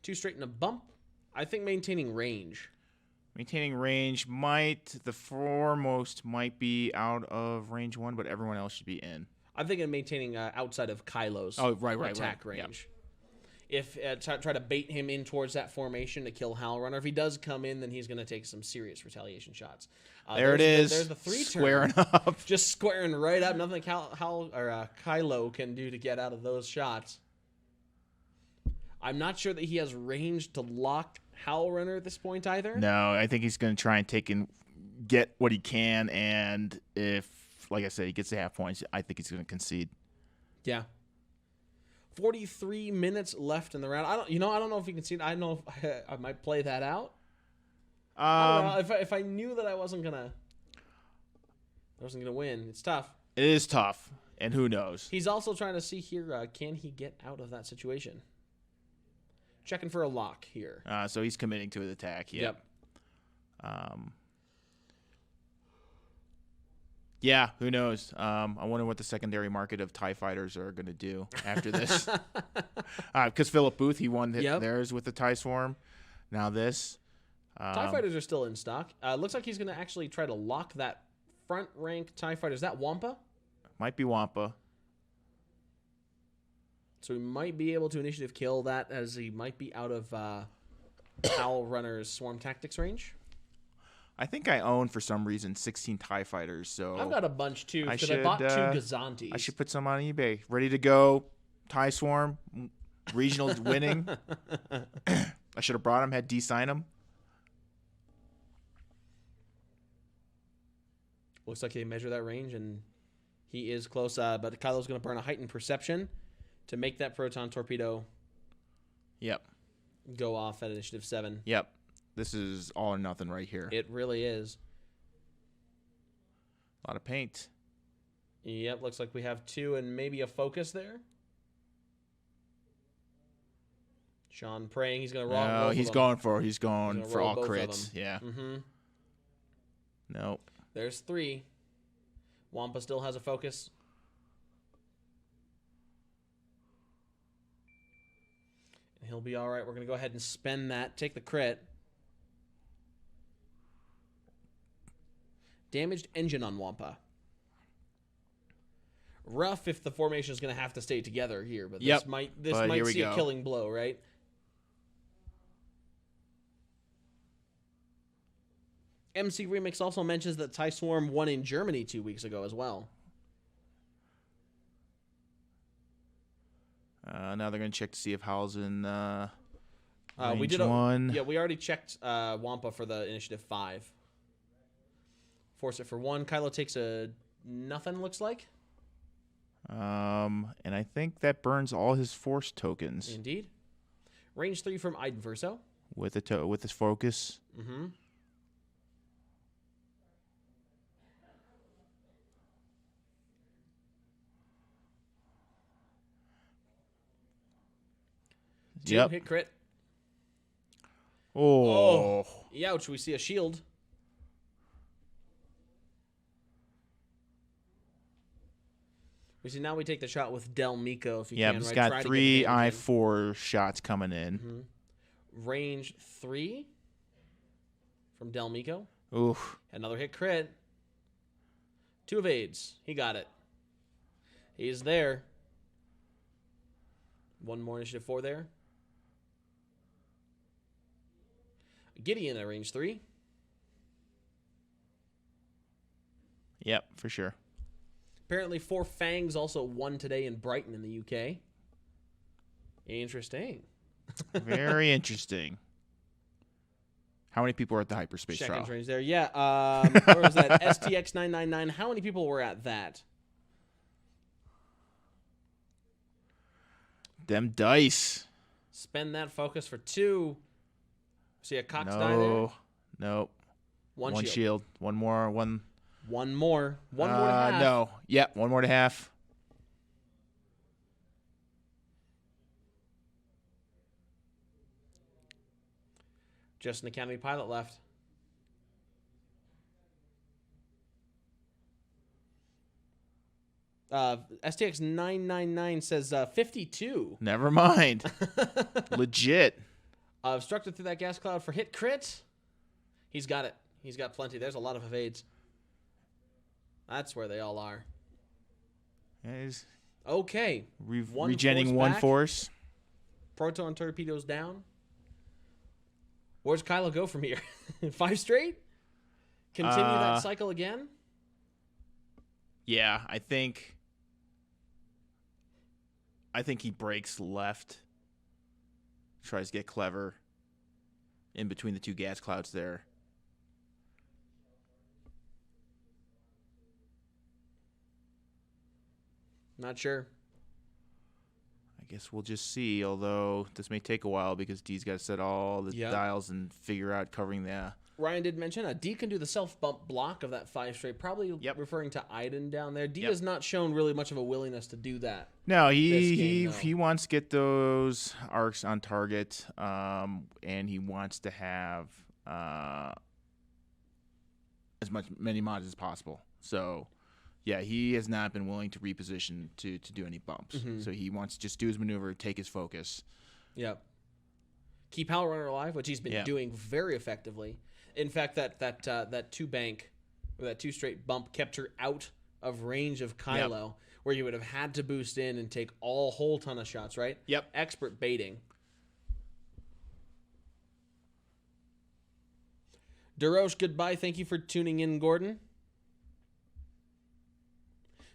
Two straight and a bump. I think maintaining range. Maintaining range the foremost might be out of range 1, but everyone else should be in. I'm thinking maintaining outside of Kylo's attack range. Yep. If try to bait him in towards that formation to kill Hal Runner. If he does come in, then he's going to take some serious retaliation shots. There it is. There's the 3 squaring turn. up. Just squaring right up. Nothing Kylo can do to get out of those shots. I'm not sure that he has range to lock Hal Runner at this point either. No, I think he's going to try and get what he can, and if, like I said, he gets the half points, I think he's going to concede. Yeah. 43 minutes left in the round. I don't know if you can see it. I don't know if I might play that out. I don't know. If I knew that I wasn't gonna win, it's tough. It is tough, and who knows? He's also trying to see here, can he get out of that situation? Checking for a lock here. So he's committing to an attack. Yep. Yeah, who knows? I wonder what the secondary market of TIE fighters are going to do after this. Because Philip Booth, he won theirs with the TIE Swarm. Now this. TIE fighters are still in stock. Looks like he's going to actually try to lock that front rank TIE fighter. Is that Wampa? Might be Wampa. So he might be able to initiative kill that, as he might be out of Hal Runner's Swarm Tactics range. I think I own, for some reason, 16 TIE fighters. So I've got a bunch too, because I bought 2 Gazantis. I should put some on eBay. Ready to go. TIE Swarm. Regional winning. I should have brought them, had D sign them. Looks like they measure that range, and he is close. But Kylo's going to burn a heightened perception to make that proton torpedo go off at initiative 7. Yep. This is all or nothing right here. It really is. A lot of paint. Yep, looks like we have 2 and maybe a focus there. Sean praying he's going to roll. No, he's going for all crits. Yeah. Mm-hmm. Nope. There's 3. Wampa still has a focus. And he'll be all right. We're going to go ahead and spend that. Take the crit. Damaged engine on Wampa. Rough if the formation is going to have to stay together here, but this might see a killing blow, right? MC Remix also mentions that TIE Swarm won in Germany 2 weeks ago as well. Now they're going to check to see if Hal's in range we did 1. Yeah, we already checked Wampa for the initiative 5. Force it for 1. Kylo takes a nothing, looks like. And I think that burns all his force tokens. Indeed. Range 3 from Iden Verso. With his focus. Mm-hmm. Yep. Hit crit. Oh. Ouch, we see a shield. Now we take the shot with Del Mico if you can. He's got 3 I-4 shots coming in. Mm-hmm. Range 3 from Del Mico. Oof. Another hit crit. 2 evades. He got it. He's there. 1 more initiative 4 there. Gideon at range 3. Yep, for sure. Apparently 4 Fangs also won today in Brighton in the UK. Interesting. Very interesting. How many people were at the Hyperspace trial? Range there. Yeah. Where was that? STX 999. How many people were at that? Them dice. Spend that focus for 2. See a Cox die there? Nope. One shield. One more. One more to half. No. Yep, 1 more to half. Just an Academy pilot left. STX 999 says 52. Never mind. Legit. Obstructed through that gas cloud for hit crit. He's got it. He's got plenty. There's a lot of evades. That's where they all are. He's Okay. regenning one back. force. Proton torpedoes down. Where's Kylo go from here? 5 straight? Continue that cycle again? Yeah, I think he breaks left. Tries to get clever in between the two gas clouds there. Not sure. I guess we'll just see, although this may take a while because Dee's got to set all the dials and figure out covering the... Ryan did mention Dee can do the self-bump block of that 5 straight, probably referring to Iden down there. Dee has not shown really much of a willingness to do that. No, he wants to get those arcs on target, and he wants to have many mods as possible. So, yeah, he has not been willing to reposition to do any bumps. Mm-hmm. So he wants to just do his maneuver, take his focus. Yep. Keep Howler Runner alive, which he's been doing very effectively. In fact, that 2 bank or that 2 straight bump kept her out of range of Kylo, where you would have had to boost in and take a whole ton of shots, right? Yep. Expert baiting. Durosh, goodbye. Thank you for tuning in, Gordon.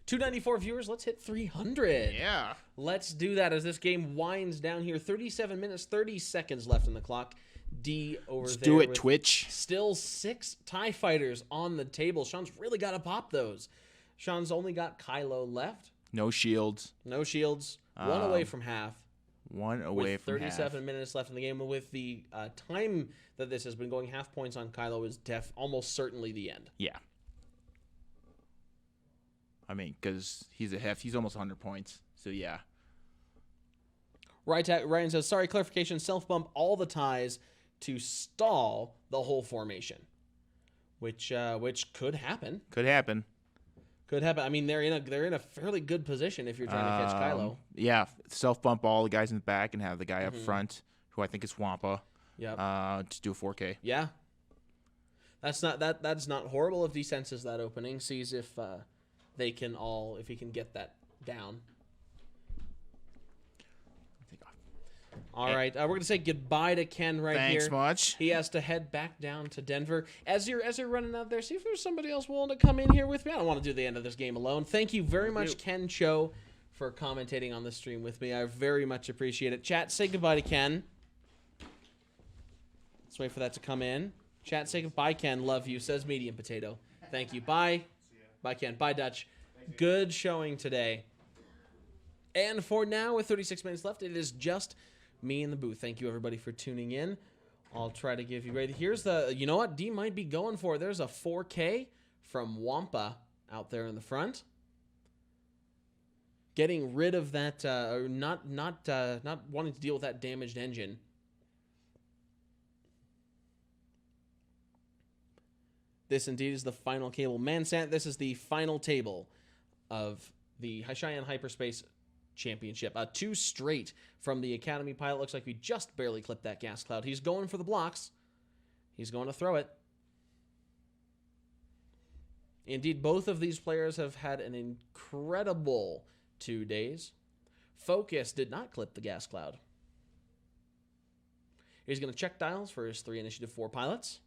294 viewers. Let's hit 300. Yeah. Let's do that as this game winds down here. 37 minutes, 30 seconds left on the clock. D over Let's there. do it, Twitch. Still 6 TIE fighters on the table. Sean's really got to pop those. Sean's only got Kylo left. No shields. No shields. 1 away from half. 1 away with from 37 minutes left in the game. With the time that this has been going, half points on Kylo is almost certainly the end. Yeah. I mean, because he's a hef. He's almost 100 points. So, yeah. Ryan says, sorry, clarification, self-bump all the ties to stall the whole formation, which could happen. Could happen. Could happen. I mean, they're in a fairly good position if you're trying to catch Kylo. Yeah, self-bump all the guys in the back and have the guy up front, who I think is Wampa, to do a 4K. Yeah. That's not horrible if he senses that opening, sees if he can get that down. All right, we're gonna say goodbye to Ken here. Thanks much. He has to head back down to Denver. As you're running out there, see if there's somebody else willing to come in here with me. I don't want to do the end of this game alone. Thank you very much, Ken Cho, for commentating on the stream with me. I very much appreciate it. Chat, say goodbye to Ken. Let's wait for that to come in. Chat, say goodbye, Ken. Love you. Says Medium Potato. Thank you. Bye. Bye, Ken. Bye, Dutch. Good showing today. And for now, with 36 minutes left, it is just me in the booth. Thank you, everybody, for tuning in. I'll try to give you ready. Here's the, you know what? D might be going for it. There's a 4K from Wampa out there in the front. Getting rid of that, not wanting to deal with that damaged engine. This indeed is the final cable. Mansant, this is the final table of the Cheyenne Hyperspace Championship. 2 straight from the Academy pilot. Looks like we just barely clipped that gas cloud. He's going for the blocks. He's going to throw it. Indeed, both of these players have had an incredible 2 days. Focus did not clip the gas cloud. He's going to check dials for his 3 Initiative 4 pilots.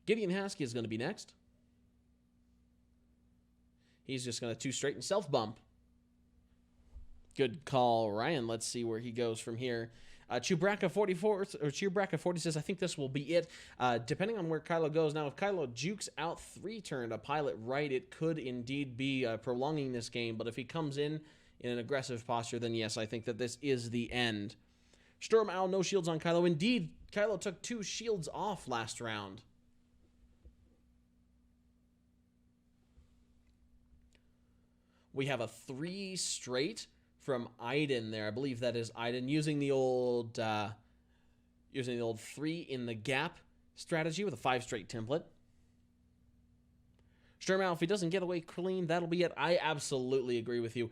Gideon Haskey is going to be next. He's just going to 2 straight and self-bump. Good call, Ryan. Let's see where he goes from here. Chewbacca 44 or Chewbacca 40 says, I think this will be it. Depending on where Kylo goes. Now, if Kylo jukes out 3-turn a pilot right, it could indeed be prolonging this game. But if he comes in an aggressive posture, then yes, I think that this is the end. Storm Owl, no shields on Kylo. Indeed, Kylo took 2 shields off last round. We have a 3 straight from Iden there. I believe that is Iden using the old 3 in the gap strategy with a 5 straight template. Sturmow, if he doesn't get away clean, that'll be it. I absolutely agree with you.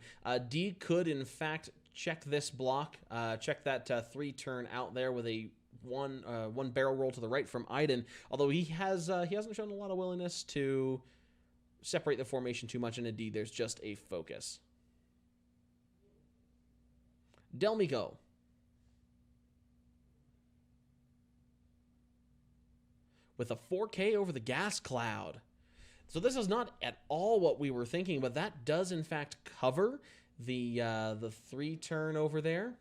D could, in fact, check this block, check that 3-turn out there with a one barrel roll to the right from Iden. Although he hasn't shown a lot of willingness to separate the formation too much, and indeed, there's just a focus. Delmico. With a 4K over the gas cloud. So this is not at all what we were thinking, but that does in fact cover the 3-turn over there.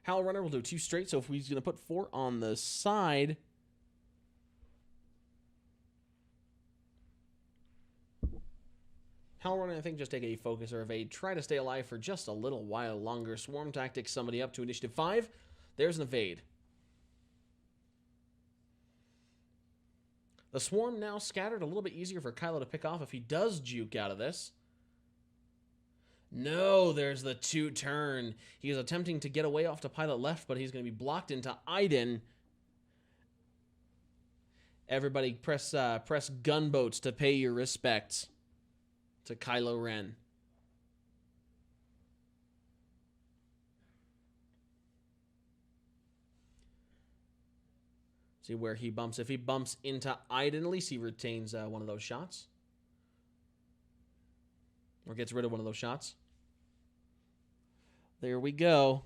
Howl Runner will do 2 straight, so if he's going to put 4 on the side, Howl Runner, I think, just take a focus or evade. Try to stay alive for just a little while longer. Swarm Tactics somebody up to initiative 5. There's an evade. The Swarm now scattered, a little bit easier for Kylo to pick off if he does juke out of this. No, there's the 2-turn. He is attempting to get away off to pilot left, but he's going to be blocked into Iden. Everybody press gunboats to pay your respects to Kylo Ren. See where he bumps. If he bumps into Iden, at least he retains one of those shots. Or gets rid of one of those shots. There we go.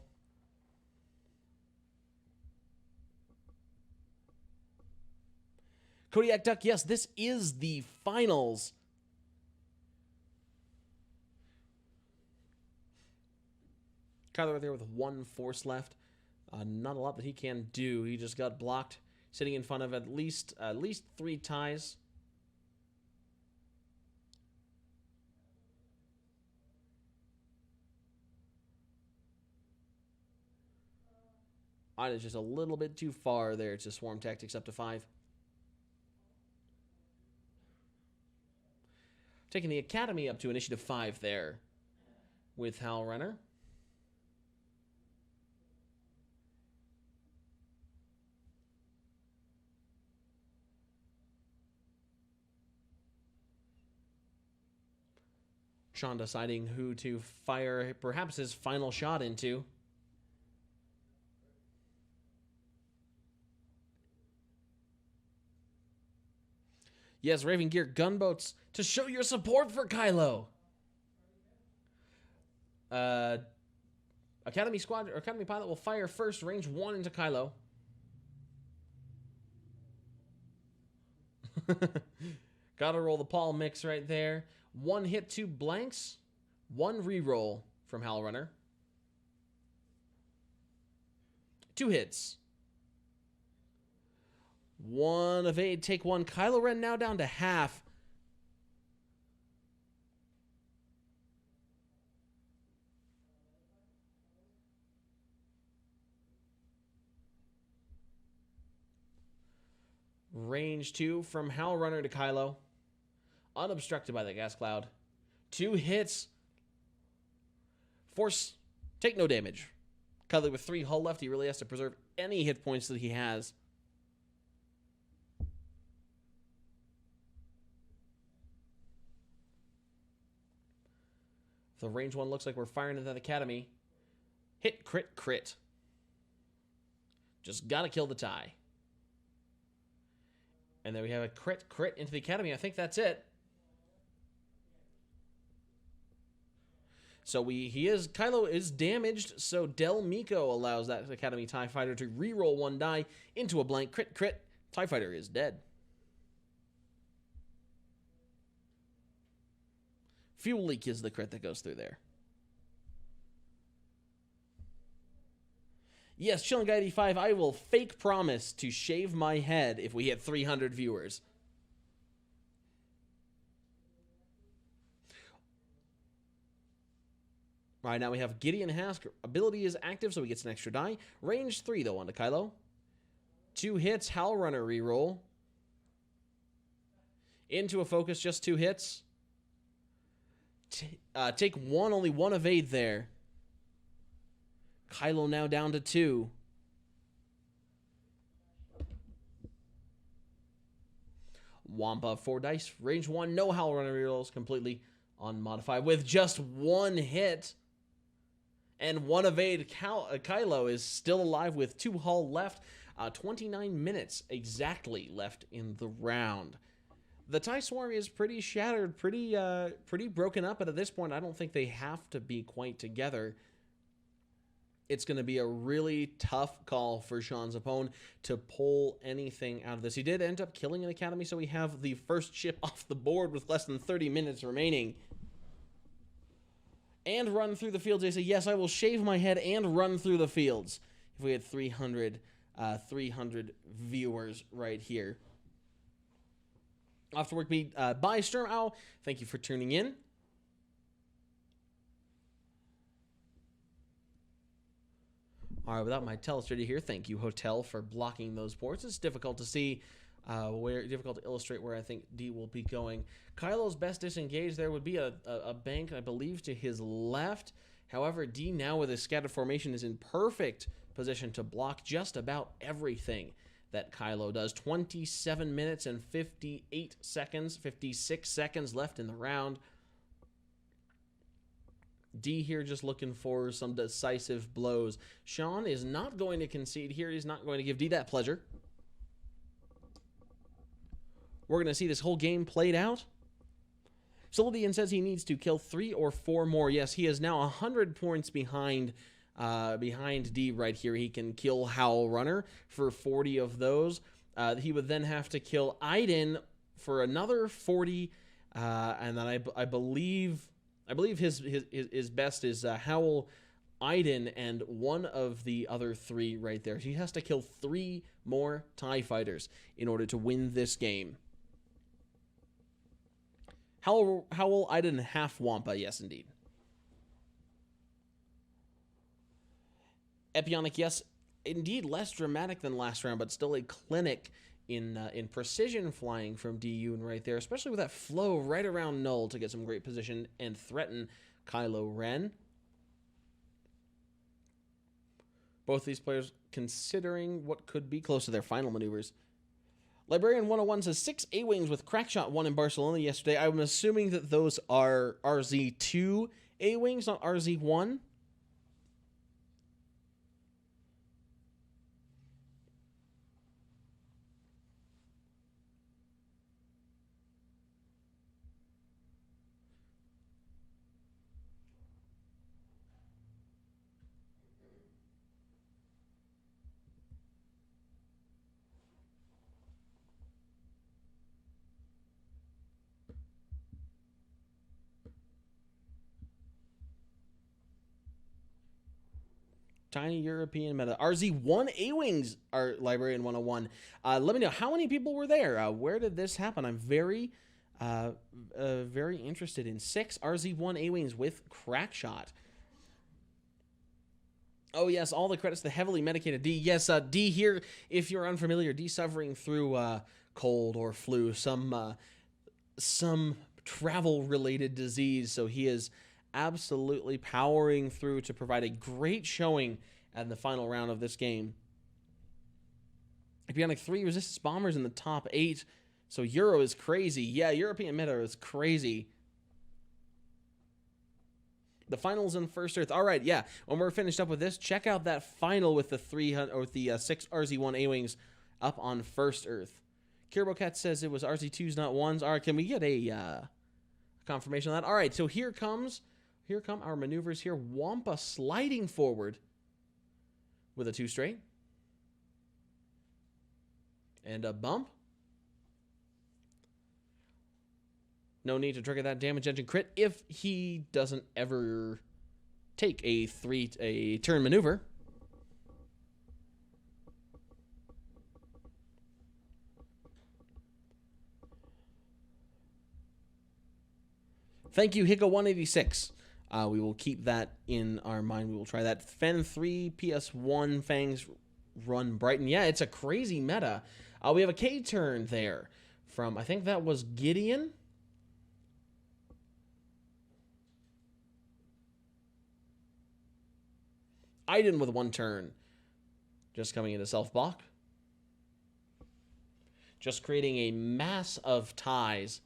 Kodiak Duck, yes, this is the finals. Kylo right there with 1 force left. Not a lot that he can do. He just got blocked, sitting in front of at least 3 ties. It's just a little bit too far there to Swarm Tactics up to 5. Taking the Academy up to initiative 5 there with Howl Runner. Sean deciding who to fire perhaps his final shot into. Yes, Raven Gear gunboats to show your support for Kylo. Academy squad or Academy pilot will fire first, range 1 into Kylo. Gotta roll the Paul mix right there. 1 hit, 2 blanks, 1 reroll from Howl Runner. 2 hits. 1 evade, take 1. Kylo Ren now down to half. Range 2 from Howl Runner to Kylo. Unobstructed by the gas cloud. 2 hits. Force, take no damage. Kylo with 3 hull left. He really has to preserve any hit points that he has. The range 1 looks like we're firing at that Academy. Hit, crit, crit. Just gotta kill the tie. And then we have a crit, crit into the Academy. I think that's it. So Kylo is damaged, so Del Miko allows that Academy TIE Fighter to reroll 1 die into a blank crit, crit. TIE Fighter is dead. Fuel leak is the crit that goes through there. Yes, Chillin' Guy 85, I will fake promise to shave my head if we hit 300 viewers. All right, now we have Gideon Hask. Ability is active, so he gets an extra die. Range 3, though, onto Kylo. 2 hits, Howl Runner reroll. Into a focus, just 2 hits. Take 1, only 1 evade there. Kylo now down to 2. Wampa 4 dice, range 1, no Howl Runner rerolls, completely unmodified with just 1 hit. And 1 evade. Kylo is still alive with 2 hull left. 29 minutes exactly left in the round. The TIE Swarm is pretty shattered, pretty broken up, but at this point I don't think they have to be quite together. It's going to be a really tough call for Sean Sapone to pull anything out of this. He did end up killing an Academy, so we have the first ship off the board with less than 30 minutes remaining. And run through the fields. They say, yes, I will shave my head and run through the fields. If we had 300 viewers right here. Off to work beat by Sturm Owl. Thank you for tuning in. All right, without my telestrator here, thank you, Hotel, for blocking those ports. It's difficult to see difficult to illustrate where I think D will be going. Kylo's best disengage there would be a bank, I believe, to his left. However, D now with his scattered formation is in perfect position to block just about everything that Kylo does. 27 minutes and 56 seconds left in the round. D here just looking for some decisive blows. Sean is not going to concede here. He's not going to give D that pleasure. We're going to see this whole game played out. Sylvian says he needs to kill 3 or 4 more. Yes, he is now 100 points behind D right here. He can kill Howl Runner for 40 of those. He would then have to kill Iden for another 40. And then I believe his best is Howl, Iden, and one of the other 3 right there. He has to kill 3 more TIE fighters in order to win this game. Howl, Iden, and half Wampa. Yes, indeed. Epionic, yes, indeed, less dramatic than last round, but still a clinic in precision flying from Dee Yun right there, especially with that flow right around Null to get some great position and threaten Kylo Ren. Both these players considering what could be close to their final maneuvers. Librarian 101 says 6 A-Wings with Crackshot won in Barcelona yesterday. I'm assuming that those are RZ2 A-Wings, not RZ1. Tiny European meta. RZ1 A-Wings are Librarian 101. Let me know, how many people were there? Where did this happen? I'm very interested in 6 RZ1 A-Wings with Crackshot. Oh, yes, all the credits to the heavily medicated D. Yes, D here, if you're unfamiliar, D suffering through cold or flu, some travel-related disease, so he is absolutely powering through to provide a great showing at the final round of this game. Epionic 3 resistance bombers in the top 8, so Euro is crazy. Yeah, European meta is crazy. The finals in First Earth. All right, yeah. When we're finished up with this, check out that final with the 6 RZ1 A-Wings up on First Earth. Kirbocat says it was RZ2s, not 1s. All right, can we get a confirmation of that? All right, so here come our maneuvers here. Wampa sliding forward with a 2 straight. And a bump. No need to trigger that damage engine crit if he doesn't ever take a turn maneuver. Thank you, Hicka186. We will keep that in our mind. We will try that. Fen 3, PS1, Fangs, Run, Brighton. Yeah, it's a crazy meta. We have a K turn there from, I think that was Gideon. Iden with 1 turn. Just coming into self-block. Just creating a mass of ties.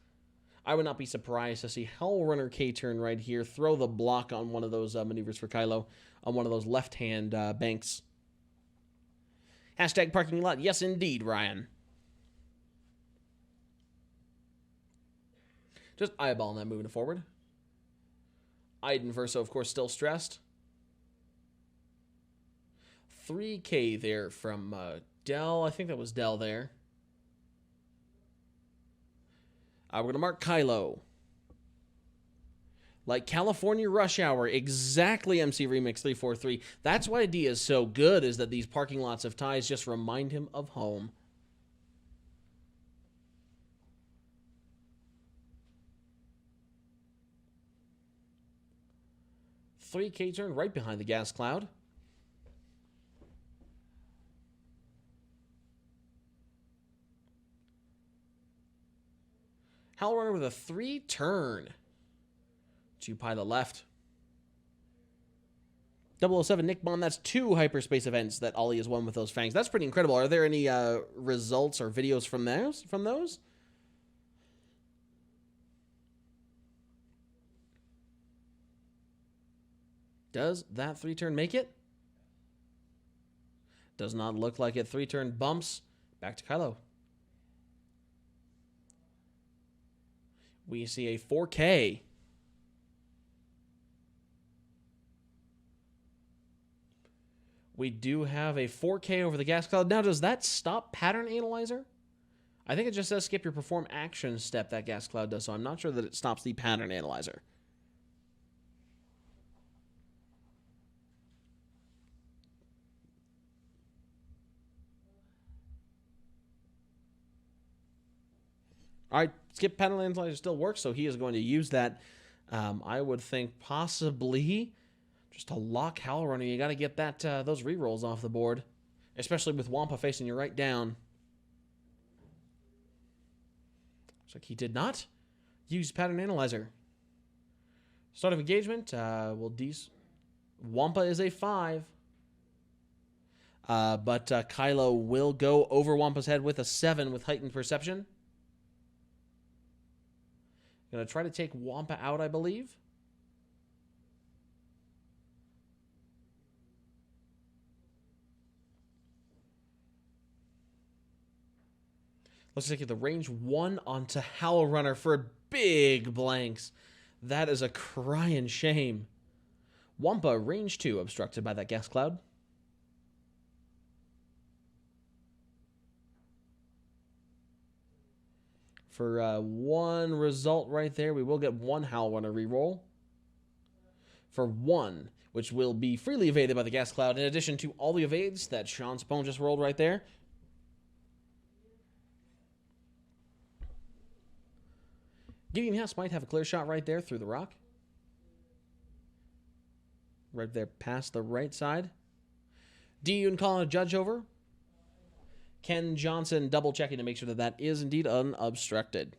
I would not be surprised to see Hellrunner K-turn right here throw the block on one of those maneuvers for Kylo on one of those left-hand banks. Hashtag parking lot. Yes, indeed, Ryan. Just eyeballing that moving forward. Iden Verso, of course, still stressed. 3K there from Dell. I think that was Dell there. We're going to mark Kylo. Like California Rush Hour, exactly MC Remix 343. That's why Dee is so good, is that these parking lots of ties just remind him of home. $3K turn right behind the gas cloud. Hellrunner with a 3 turn. 2 pilot left. 007 Nick Bond, that's 2 hyperspace events that Ollie has won with those fangs. That's pretty incredible. Are there any results or videos from those? Does that 3 turn make it? Does not look like it. 3 turn bumps. Back to Kylo. We see a 4K. We do have a 4K over the gas cloud. Now, does that stop pattern analyzer? I think it just says skip your perform action step, that gas cloud does, so I'm not sure that it stops the pattern analyzer. All right, skip pattern analyzer still works, so he is going to use that. I would think possibly just to lock Hellrunner, you got to get that those rerolls off the board, especially with Wampa facing you right down. Looks like he did not use pattern analyzer. Start of engagement. Wampa is a 5. But Kylo will go over Wampa's head with a 7 with heightened perception. Going to try to take Wampa out, I believe. Looks like the range 1 onto Hellrunner for big blanks. That is a crying shame. Wampa, range 2, obstructed by that gas cloud. For 1 result right there, we will get 1 Hellrunner reroll. For 1, which will be freely evaded by the gas cloud, in addition to all the evades that Sean Sapone just rolled right there. Gideon House might have a clear shot right there through the rock. Right there past the right side. Dee Yun calling a judge over. Ken Johnson double checking to make sure that that is indeed unobstructed.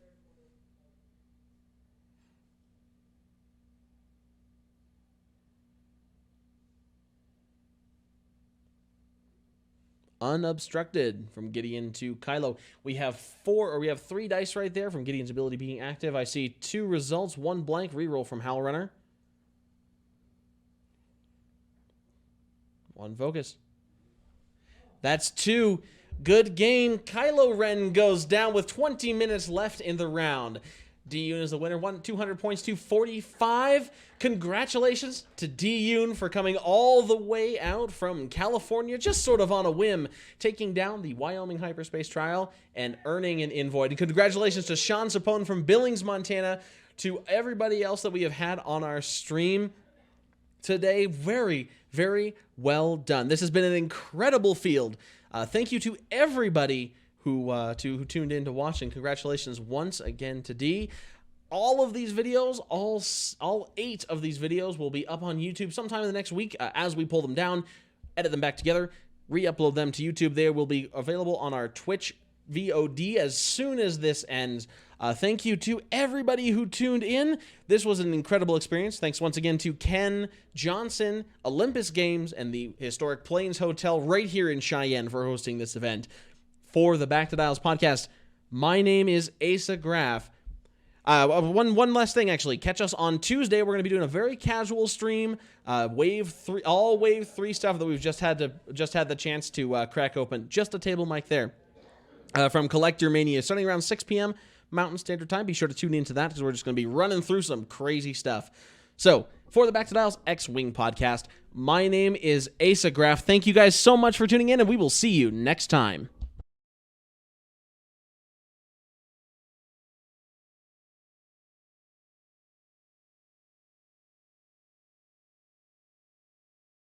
Unobstructed from Gideon to Kylo. We have 3 dice right there from Gideon's ability being active. I see 2 results, 1 blank reroll from Hellrunner. 1 focus. That's 2. Good game. Kylo Ren goes down with 20 minutes left in the round. Dee Yun is the winner. 200 points to 45. Congratulations to Dee Yun for coming all the way out from California, just sort of on a whim, taking down the Wyoming Hyperspace Trial and earning an invoid. And congratulations to Sean Sapone from Billings, Montana, to everybody else that we have had on our stream today. Very, very well done. This has been an incredible field. Thank you to everybody who tuned in to watch, and congratulations once again to Dee. All of these videos, all 8 of these videos will be up on YouTube sometime in the next week as we pull them down, edit them back together, re-upload them to YouTube. They will be available on our Twitch VOD as soon as this ends. Thank you to everybody who tuned in. This was an incredible experience. Thanks once again to Ken Johnson, Olympus Games, and the historic Plains Hotel right here in Cheyenne for hosting this event. For the Back to Dials podcast, my name is Asa Graff. One last thing, actually. Catch us on Tuesday. We're going to be doing a very casual stream. Wave 3, all Wave 3 stuff that we've just had the chance to crack open. Just a table mic there. From Collector Mania, starting around 6 p.m. Mountain Standard Time. Be sure to tune into that because we're just going to be running through some crazy stuff. So, for the Back to Dials X-Wing podcast, my name is Asa Graff. Thank you guys so much for tuning in, and we will see you next time.